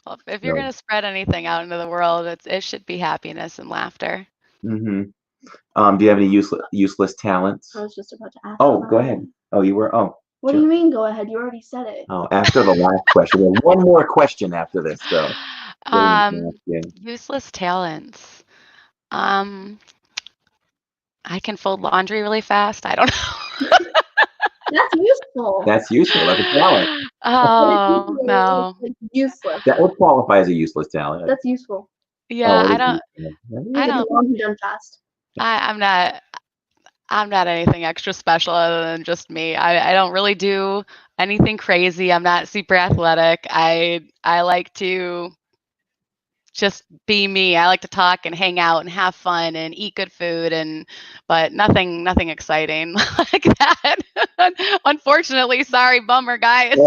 Well, if you're going to spread anything out into the world, it should be happiness and laughter.
Mm-hmm. Do you have any useless talents?
I was just about to ask.
Oh, go ahead. Oh, you were. Oh.
What do you mean, go ahead? You already said it.
Oh, after the last question. There's one more question after this, so.
Useless talents. I can fold laundry really fast. I don't know.
That's useful.
That's useful. That's a talent.
Oh, no.
It's useless.
That would qualify as a useless talent.
That's useful.
Yeah,
Oh,
I
it is
don't,
useful.
You
I
get
don't,
the laundry done fast.
I'm not anything extra special other than just me. I don't really do anything crazy. I'm not super athletic. I like to just be me. I like to talk and hang out and have fun and eat good food but nothing exciting like that. Unfortunately, sorry, bummer guys.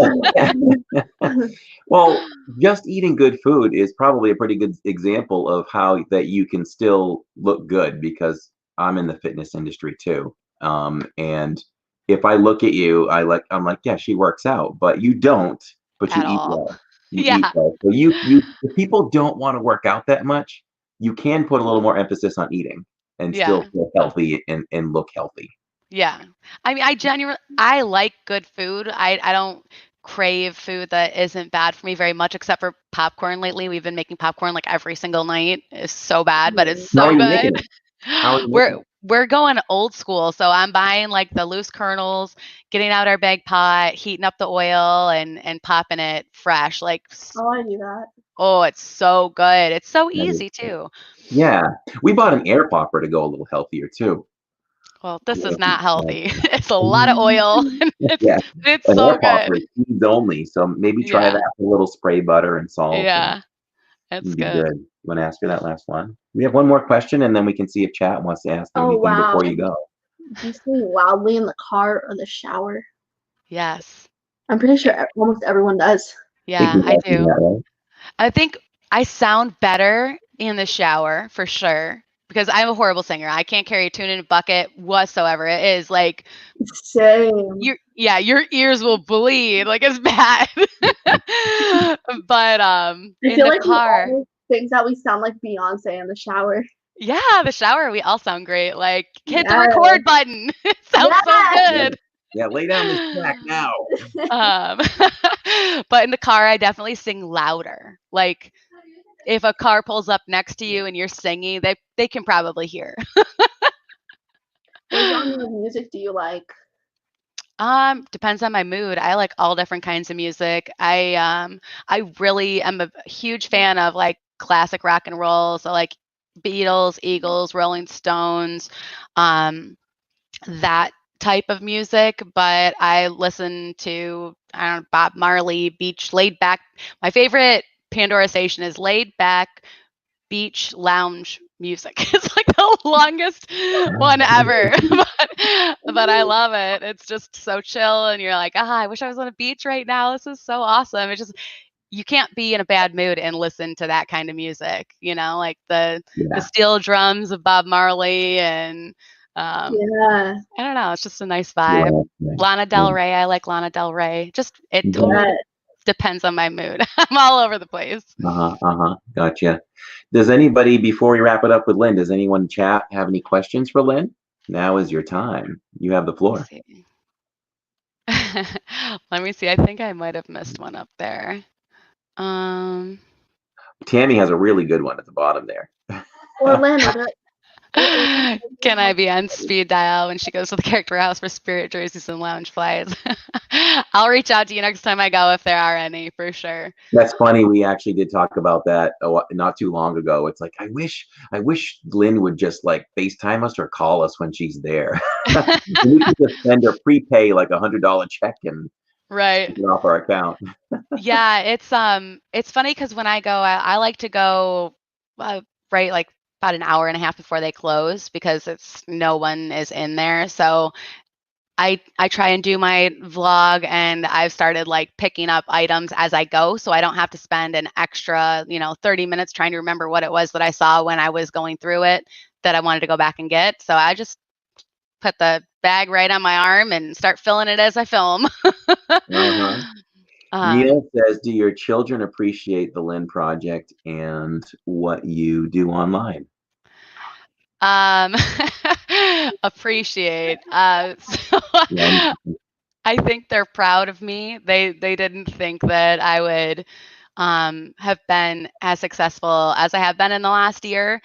Well, just eating good food is probably a pretty good example of how that you can still look good because I'm in the fitness industry too. And if I look at you, I'm like, yeah, she works out, but you don't, but you
At
eat
all.
well. You eat
Yeah.
well. So if people don't want to work out that much, you can put a little more emphasis on eating and still
Yeah.
feel healthy and look healthy.
Yeah. I mean, I like good food. I don't crave food that isn't bad for me very much, except for popcorn lately. We've been making popcorn like every single night. It's so bad, but it's
How are
so
you making
good.
it? How are you
We're
making it?
we're going old school. So I'm buying like the loose kernels, getting out our bag pot, heating up the oil and popping it fresh.
Oh, I do that.
Oh, it's so good. It's so
That is
easy too.
Yeah, we bought an air popper to go a little healthier too.
Well, this is not
Yeah,
healthy. It's a lot of oil and
yeah,
it's
an
so
air popper
good.
is seeds only, so maybe try
Yeah.
that with a little spray butter and salt, and
Yeah. It's
it'd be
good.
good. You want to ask her that last one? We have one more question, and then we can see if chat wants to ask
Oh,
anything
wow.
before you go.
Do you sing loudly in the car or the shower?
Yes.
I'm pretty sure almost everyone does.
Think
Yeah,
we've
I
all seen
do.
that, right?
I think I sound better in the shower for sure because I'm a horrible singer. I can't carry a tune in a bucket whatsoever. It is like
Same.
your ears will bleed. Like it's bad. But
I
in
feel
the
like we
car,
always think that we sound like Beyonce in the shower.
yeah, the shower, we all sound great. Like hit the
Yes.
record button. It sounds so
Yes.
Yeah,
good.
yeah. Lay down this track now.
Um, but in the car, I definitely sing louder. Like if a car pulls up next to you and you're singing, they can probably hear.
What genre of music do you like?
Depends on my mood. I like all different kinds of music. I really am a huge fan of like classic rock and roll. So like Beatles, Eagles, Rolling Stones, um, that type of music. But I listen to I don't know, Bob Marley, beach, laid back. My favorite Pandora station is laid back beach lounge music. It's like the longest one ever, but I love it. It's just so chill, and you're like, I wish I was on a beach right now. This is so awesome. It's just you can't be in a bad mood and listen to that kind of music, like the
Yeah,
steel drums of Bob Marley and
Yeah.
I don't know, it's just a nice
yeah,
vibe.
that's nice.
Lana
Yeah.
Del Rey, I like Lana Del Rey. Just it
Mhm.
totally
Yes.
depends on my mood. I'm all over the place.
Uh-huh, uh-huh. Gotcha. Does anybody, before we wrap it up with Lynn, does anyone in chat have any questions for Lynn? Now is your time. You have the
Let me
floor.
see. Let me see. I think I might have missed one up there. Um,
Tammy has a really good one at the bottom there.
Orlando.
can I be on speed dial when she goes to the character house for spirit jerseys and lounge flies? I'll reach out to you next time I go if there are any, for sure.
That's funny. We actually did talk about that not too long ago. It's like I wish Lynn would just like FaceTime us or call us when she's there. We could just send her prepay like $100 check and
Right.
take it off our account.
Yeah, it's funny because when I go, I like to go right like about an hour and a half before they close because it's no one is in there. So I try and do my vlog and I've started like picking up items as I go so I don't have to spend an extra, 30 minutes trying to remember what it was that I saw when I was going through it that I wanted to go back and get. So I just put the bag right on my arm and start filling it as I film.
Uh-huh.
um,
Neil says, do your children appreciate the Lynn Project and what you do online?
um, appreciate. So
Yeah.
I think they're proud of me. They didn't think that I would have been as successful as I have been in the last year.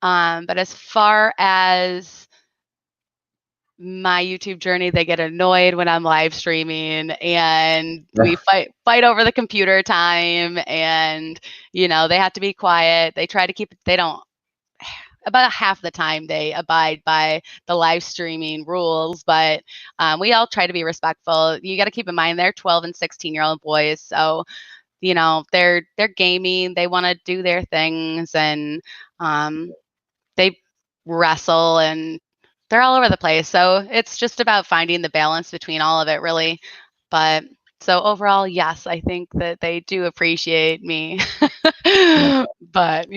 But as far as my YouTube journey. They get annoyed when I'm live streaming, and we fight over the computer time, and they have to be quiet. They try to keep they don't about half the time they abide by the live streaming rules, but we all try to be respectful. You got to keep in mind they're 12 and 16-year-old boys, so they're gaming, they want to do their things, and they wrestle, and they're all over the place. So it's just about finding the balance between all of it, really. But so overall, yes, I think that they do appreciate me. But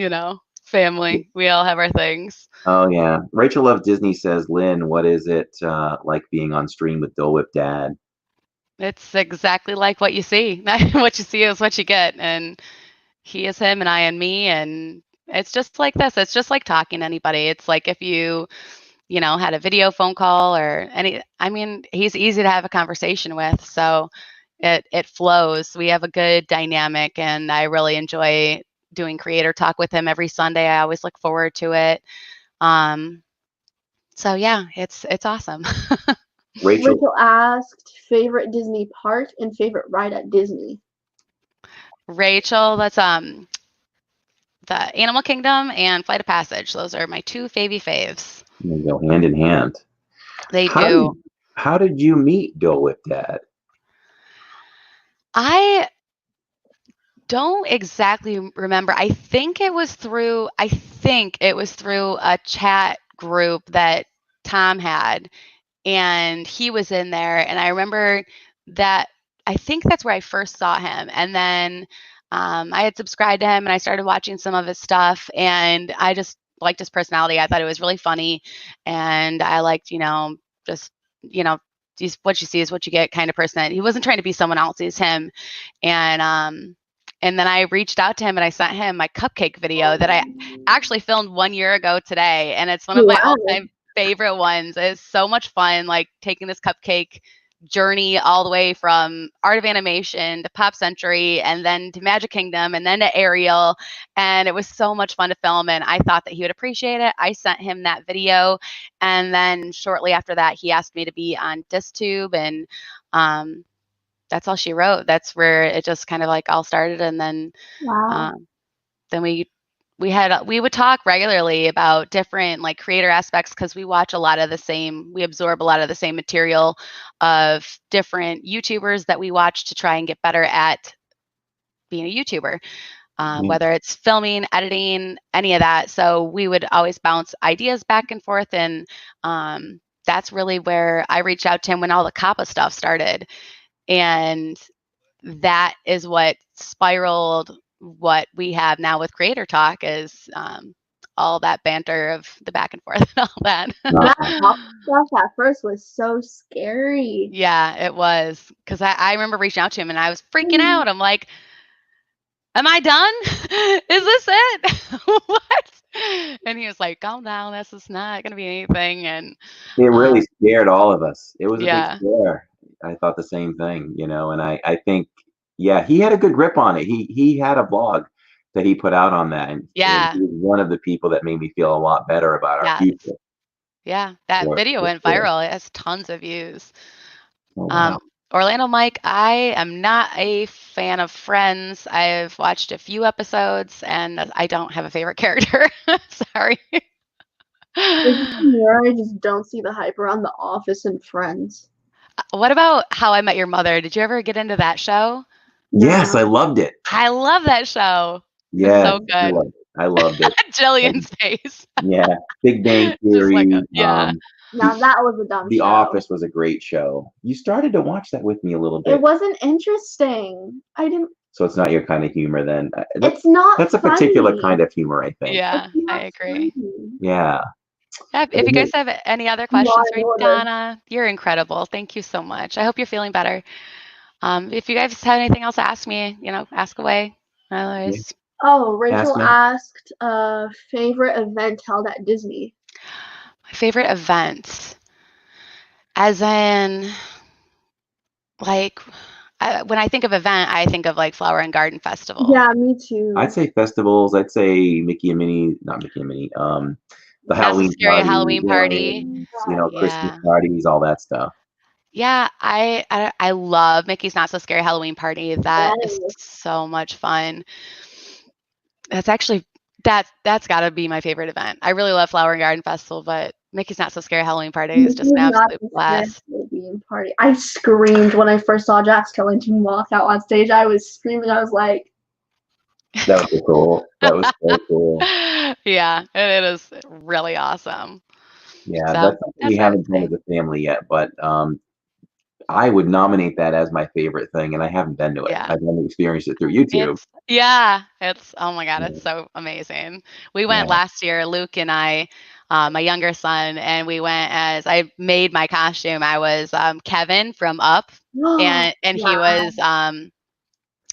family, we all have our things.
Oh yeah, Rachel Love Disney says, Lynn, what is it like being on stream with Dole Whip Dad?
It's exactly like what you see. What you see is what you get, and he is him and I and me, and it's just like this. It's just like talking to anybody. It's like if you had a video phone call or he's easy to have a conversation with, so it flows. We have a good dynamic, and I really enjoy doing Creator Talk with him every Sunday. I always look forward to it. So yeah, it's awesome.
Rachel asked favorite Disney park and favorite ride at Disney.
Rachel, that's the Animal Kingdom and Flight of Passage. Those are my two faves.
They go hand in hand.
They do.
How did you meet Dole Whip Dad?
I don't exactly remember. I think it was through a chat group that Tom had, and he was in there, and I remember that I think that's where I first saw him. And then I had subscribed to him, and I started watching some of his stuff, and I just liked his personality. I thought it was really funny, and I liked, just, what you see is what you get kind of person. He wasn't trying to be someone else. He's him. And then I reached out to him, and I sent him my cupcake video that I actually filmed 1 year ago today. And it's one of my all-time favorite ones. It's so much fun, like taking this cupcake journey all the way from Art of Animation to Pop Century, and then to Magic Kingdom, and then to Ariel. And it was so much fun to film, and I thought that he would appreciate it. I sent him that video, and then shortly after that, he asked me to be on DisTube, and that's all she wrote. That's where it just kind of like all started. And then then we would talk regularly about different like creator aspects, because we absorb a lot of the same material of different YouTubers that we watch to try and get better at being a YouTuber, whether it's filming, editing, any of that. So we would always bounce ideas back and forth, and that's really where I reached out to him when all the Kappa stuff started. And that is what spiraled what we have now with Creator Talk, is all that banter of the back and forth and all that.
That stuff at first was so scary.
Yeah, it was. Because I remember reaching out to him, and I was freaking out. I'm like, am I done? Is this it? What? And he was like, calm down. This is not going to be anything. And
it really scared all of us. It was a
yeah.
big scare. I thought the same thing, and I think, yeah, he had a good grip on it. He had a vlog that he put out on that, and
yeah,
he was one of the people that made me feel a lot better about our future.
Yeah, that video went viral. It has tons of views.
Oh, wow.
Orlando Mike, I am not a fan of Friends. I've watched a few episodes, and I don't have a favorite character. Sorry.
I just don't see the hype around The Office and Friends.
What about How I Met Your Mother? Did you ever get into that show?
Yes, I loved it.
I love that show.
Yeah,
so good.
I loved it.
Jillian's face.
Yeah, Big Bang Theory.
Yeah.
Now that was a dumb
The
show.
Office was a great show. You started to watch that with me a little bit.
It wasn't interesting. I didn't.
So it's not your kind of humor then.
It's not.
That's a particular kind of humor, I think.
Yeah, I agree.
Funny.
Yeah.
If you guys have any other questions for Donna, you're incredible. Thank you so much. I hope you're feeling better. If you guys have anything else to ask me, ask away. Otherwise.
Oh, Rachel asked favorite event held at Disney.
My favorite event, as in, like, when I think of event, I think of like Flower and Garden Festival.
Yeah, me too.
I'd say festivals. I'd say Mickey and Minnie, not Mickey and Minnie. The
Not So
Halloween
Scary
party,
Halloween party.
games, you know, Christmas
Yeah.
parties, all that stuff.
Yeah, I love Mickey's Not So Scary Halloween Party. That is
Yes.
so much fun. That's actually that's got to be my favorite event. I really love Flower and Garden Festival, but Mickey's Not So Scary Halloween Party is just an
Not
absolute
the
blast.
Halloween party. I screamed when I first saw Jack Skellington walk out on stage. I was screaming. I was like,
That was so cool. That was so cool.
Yeah, it is really awesome.
Yeah,
So
that's something we
that's what I would
haven't done
say.
as a family yet, but I would nominate that as my favorite thing, and I haven't been to it.
Yeah.
I've only experienced it through YouTube.
It's oh my God,
Yeah.
it's so amazing. We went
Yeah.
last year, Luke and I, my younger son, and we went as I made my costume. I was Kevin from Up, and he
wow.
was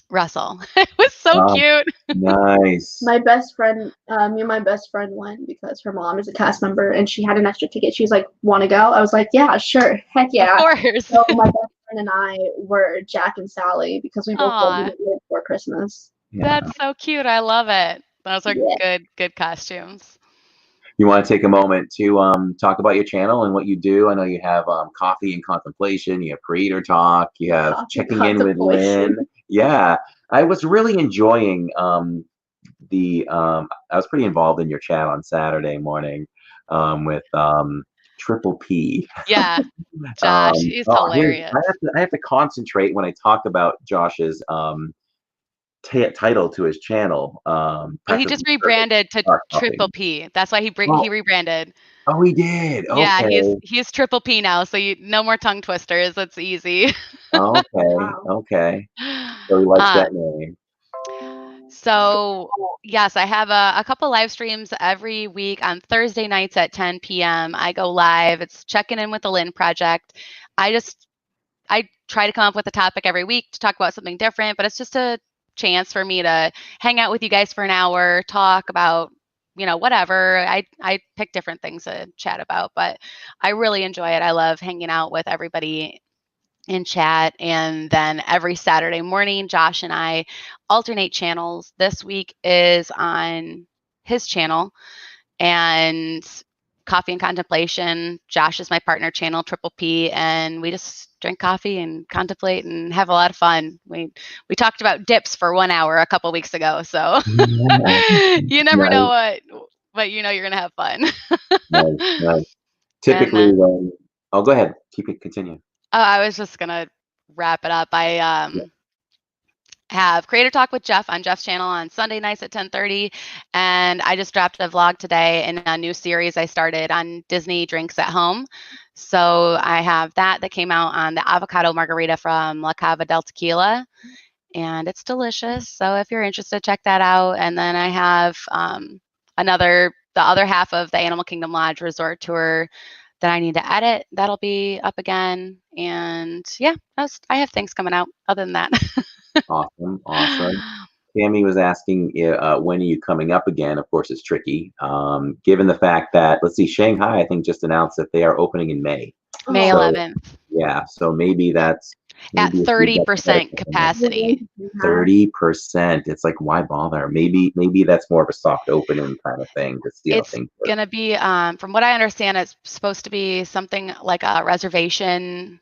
Russell. It was so
Oh,
cute.
nice.
My best friend, me and my best friend went because her mom is a cast member and she had an extra ticket. She was like, "Want to go?" I was like, "Yeah, sure, heck
Of
yeah."
course.
So my best friend and I were Jack and Sally because we both
Aw,
wanted it for Christmas.
Yeah.
that's so cute. I love it. Those are
Yeah.
good costumes.
You want to take a moment to talk about your channel and what you do? I know you have Coffee and Contemplation, you have Creator Talk, you have
Coffee
Checking In with
Contemplation.
Lynn. Yeah, I was really enjoying I was pretty involved in your chat on Saturday morning with Triple P.
Yeah, Josh, he's
Oh,
hilarious.
I have to concentrate when I talk about Josh's title to his channel.
He
Practically
just
Perfect
rebranded to
Star
Triple
Cupping.
P. That's why he
Oh,
rebranded.
oh, he did.
Yeah,
Okay.
he's Triple P now, so no more tongue twisters. It's easy.
Okay.
Wow.
Okay. So he likes
Uh,
that name.
so yes, I have a couple live streams every week on Thursday nights at 10 p.m. I go live. It's checking in with the Lynn Project. I try to come up with a topic every week to talk about something different, but it's just a chance for me to hang out with you guys for an hour, talk about, whatever. I pick different things to chat about, but I really enjoy it. I love hanging out with everybody in chat. And then every Saturday morning, Josh and I alternate channels. This week is on his channel, and Coffee and Contemplation. Josh is my partner channel, Triple P, and we just drink coffee and contemplate and have a lot of fun. We talked about dips for 1 hour a couple weeks ago, so you never know
Nice,
but you're gonna have fun.
nice, nice.
And
Typically, when go ahead, continue.
I was just gonna wrap it up. I
Yeah.
have Creator Talk with Jeff on Jeff's channel on Sunday nights at 10:30, and I just dropped a vlog today in a new series I started on Disney Drinks at Home. So I have that came out on the avocado margarita from La Cava del Tequila, and it's delicious. So if you're interested, check that out. And then I have the other half of the Animal Kingdom Lodge Resort Tour that I need to edit. That'll be up again. And yeah, I have things coming out other than that.
Awesome, awesome. Tammy was asking when are you coming up again? Of course, it's tricky, given the fact that let's see, Shanghai I think just announced that they are opening in May.
May
So
11th
yeah, so maybe that's
at
maybe if you've got
30% capacity.
30%. It's like why bother? Maybe that's more of a soft opening kind of thing to see how
It's
things work.
going to be, from what I understand, it's supposed to be something like a reservation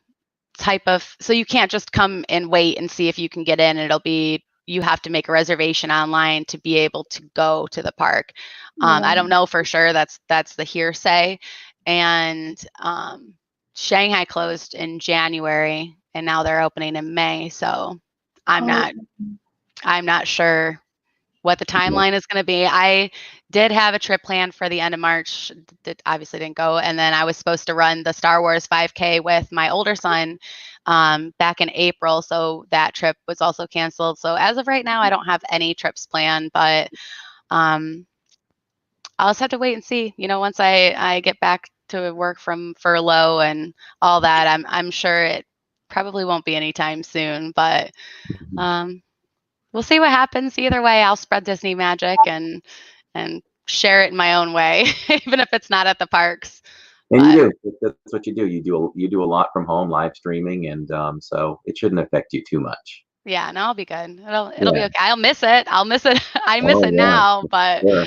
type of, so you can't just come and wait and see if you can get in. You have to make a reservation online to be able to go to the park. I don't know for sure. That's the hearsay. And Shanghai closed in January, and now they're opening in May. So I'm not sure what the timeline is going to be. I did have a trip planned for the end of March that obviously didn't go. And then I was supposed to run the Star Wars 5K with my older son back in April. So that trip was also canceled. So as of right now, I don't have any trips planned, but I'll just have to wait and see, once I get back to work from furlough and all that. I'm sure it probably won't be anytime soon, but we'll see what happens. Either way, I'll spread Disney magic and share it in my own way, even if it's not at the parks.
And
But
you do. That's what you do. You do a lot from home, live streaming, and so it shouldn't affect you too much.
yeah, no, I'll be good. It'll be
Yeah.
okay. I'll miss it. I miss
Oh
it
yeah.
now, but
Sure.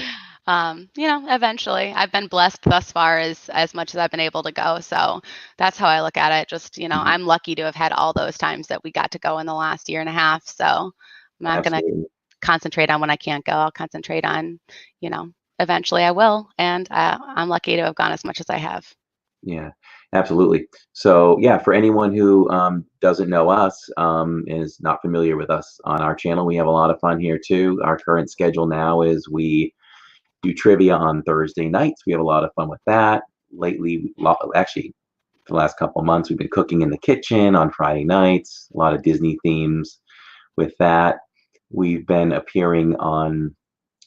Eventually. I've been blessed thus far as much as I've been able to go. So that's how I look at it. Just, I'm lucky to have had all those times that we got to go in the last year and a half. So I'm not going to concentrate on when I can't go. I'll concentrate on, eventually I will. And I'm lucky to have gone as much as I have.
Yeah, absolutely. So yeah, for anyone who doesn't know us and is not familiar with us on our channel, we have a lot of fun here too. Our current schedule now is we do trivia on Thursday nights. We have a lot of fun with that. Lately, actually, for the last couple of months, we've been cooking in the kitchen on Friday nights. A lot of Disney themes with that. We've been appearing on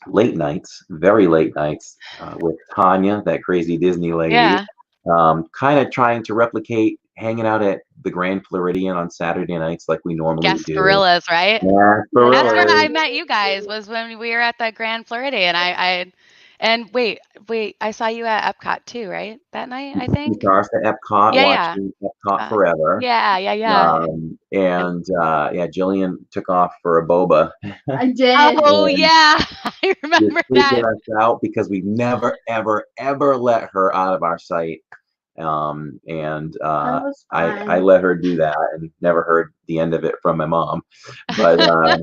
late nights, very late nights, with Tanya, that crazy Disney lady.
Yeah.
Kind of trying to replicate hanging out at the Grand Floridian on Saturday nights like we normally do.
Gasparillas, right?
Yeah,
that's where I met you guys, was when we were at the Grand Floridian. And wait, I saw you at Epcot too, right? That night, I think.
You saw us at Epcot, watching Epcot Forever.
Yeah.
Jillian took off for a boba.
I did.
Oh yeah, I remember that.
Freaking us out because we never, ever, ever let her out of our sight. I let her do that and never heard the end of it from my mom. But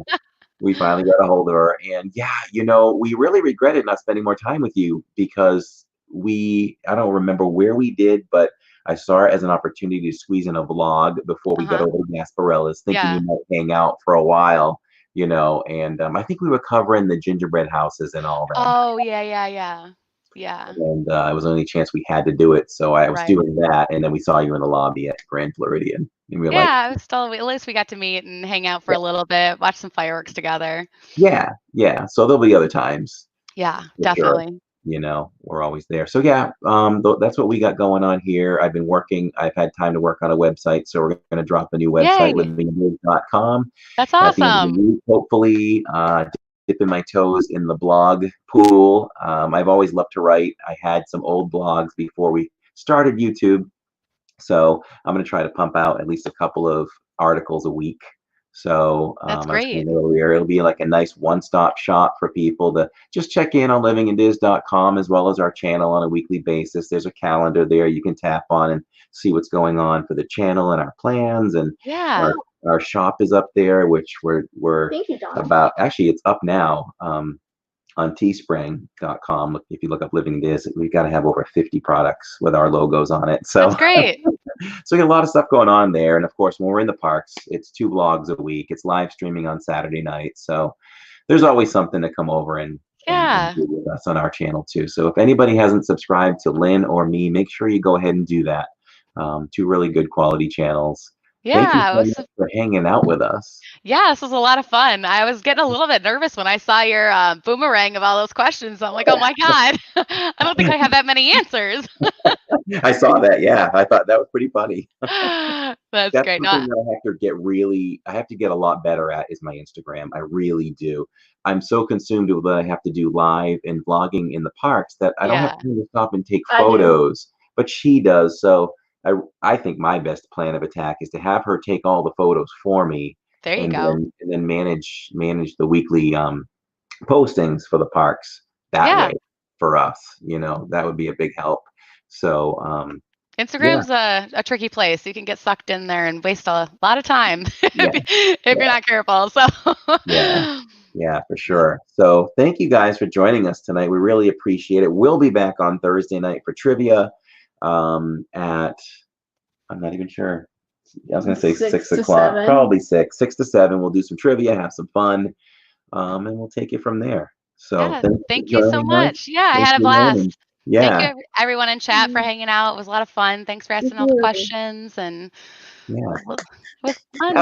we finally got a hold of her. And yeah, we really regretted not spending more time with you because I don't remember where we did, but I saw it as an opportunity to squeeze in a vlog before we got over to Gasparella's, thinking we might hang out for a while, and I think we were covering the gingerbread houses and all that.
Oh, yeah.
And it was the only chance we had to do it. So I was doing that. And then we saw you in the lobby at Grand Floridian. And we were
it was still, at least we got to meet and hang out for a little bit, watch some fireworks together.
Yeah. So there'll be other times.
Yeah, definitely.
Sure. We're always there. So yeah, that's what we got going on here. I've had time to work on a website. So we're going to drop a new website, livingdiz.com.
That's awesome.
At the end of the week, hopefully, dipping my toes in the blog pool. I've always loved to write. I had some old blogs before we started YouTube. So I'm going to try to pump out at least a couple of articles a week. So
that's great.
It'll be like a nice one-stop shop for people to just check in on livingdiz.com as well as our channel on a weekly basis. There's a calendar there you can tap on and see what's going on for the channel and our plans. And our shop is up there, which we're about. Actually, it's up now on teespring.com. If you look up Living Diz, we've got to have over 50 products with our logos on it. So
that's great.
So we got a lot of stuff going on there. And of course, when we're in the parks, it's 2 vlogs a week. It's live streaming on Saturday night. So there's always something to come over and do with us on our channel too. So if anybody hasn't subscribed to Lynn or me, make sure you go ahead and do that. 2 really good quality channels. Thank you so much for hanging out with us.
Yeah, this was a lot of fun. I was getting a little bit nervous when I saw your boomerang of all those questions. I'm like, oh my God, I don't think I have that many answers.
I saw that. Yeah, I thought that was pretty funny.
That's great.
Something that I have to get a lot better at is my Instagram. I really do. I'm so consumed with what I have to do live and vlogging in the parks that I don't have time to stop and take photos, but she does. So I think my best plan of attack is to have her take all the photos for me.
There you go.
And then manage the weekly postings for the parks that way for us. That would be a big help. So
Instagram's a tricky place. You can get sucked in there and waste a lot of time if you're not careful. So
yeah, for sure. So thank you guys for joining us tonight. We really appreciate it. We'll be back on Thursday night for trivia. At I'm not even sure. I was gonna say 6 o'clock, probably 6 to 7. We'll do some trivia, have some fun, and we'll take it from there. So
thank you so much. I had a blast. Thank you everyone in chat for hanging out. It was a lot of fun. Thanks for asking all the questions, and it was fun.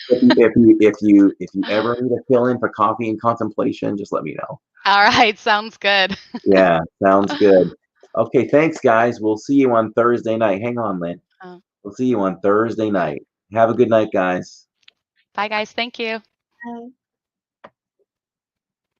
If you ever need a fill in for coffee and contemplation, just let me know.
All right, sounds good.
Yeah, sounds good. Okay, thanks, guys. We'll see you on Thursday night. Hang on, Lynn. We'll see you on Thursday night. Have a good night, guys.
Bye, guys. Thank you.
Bye.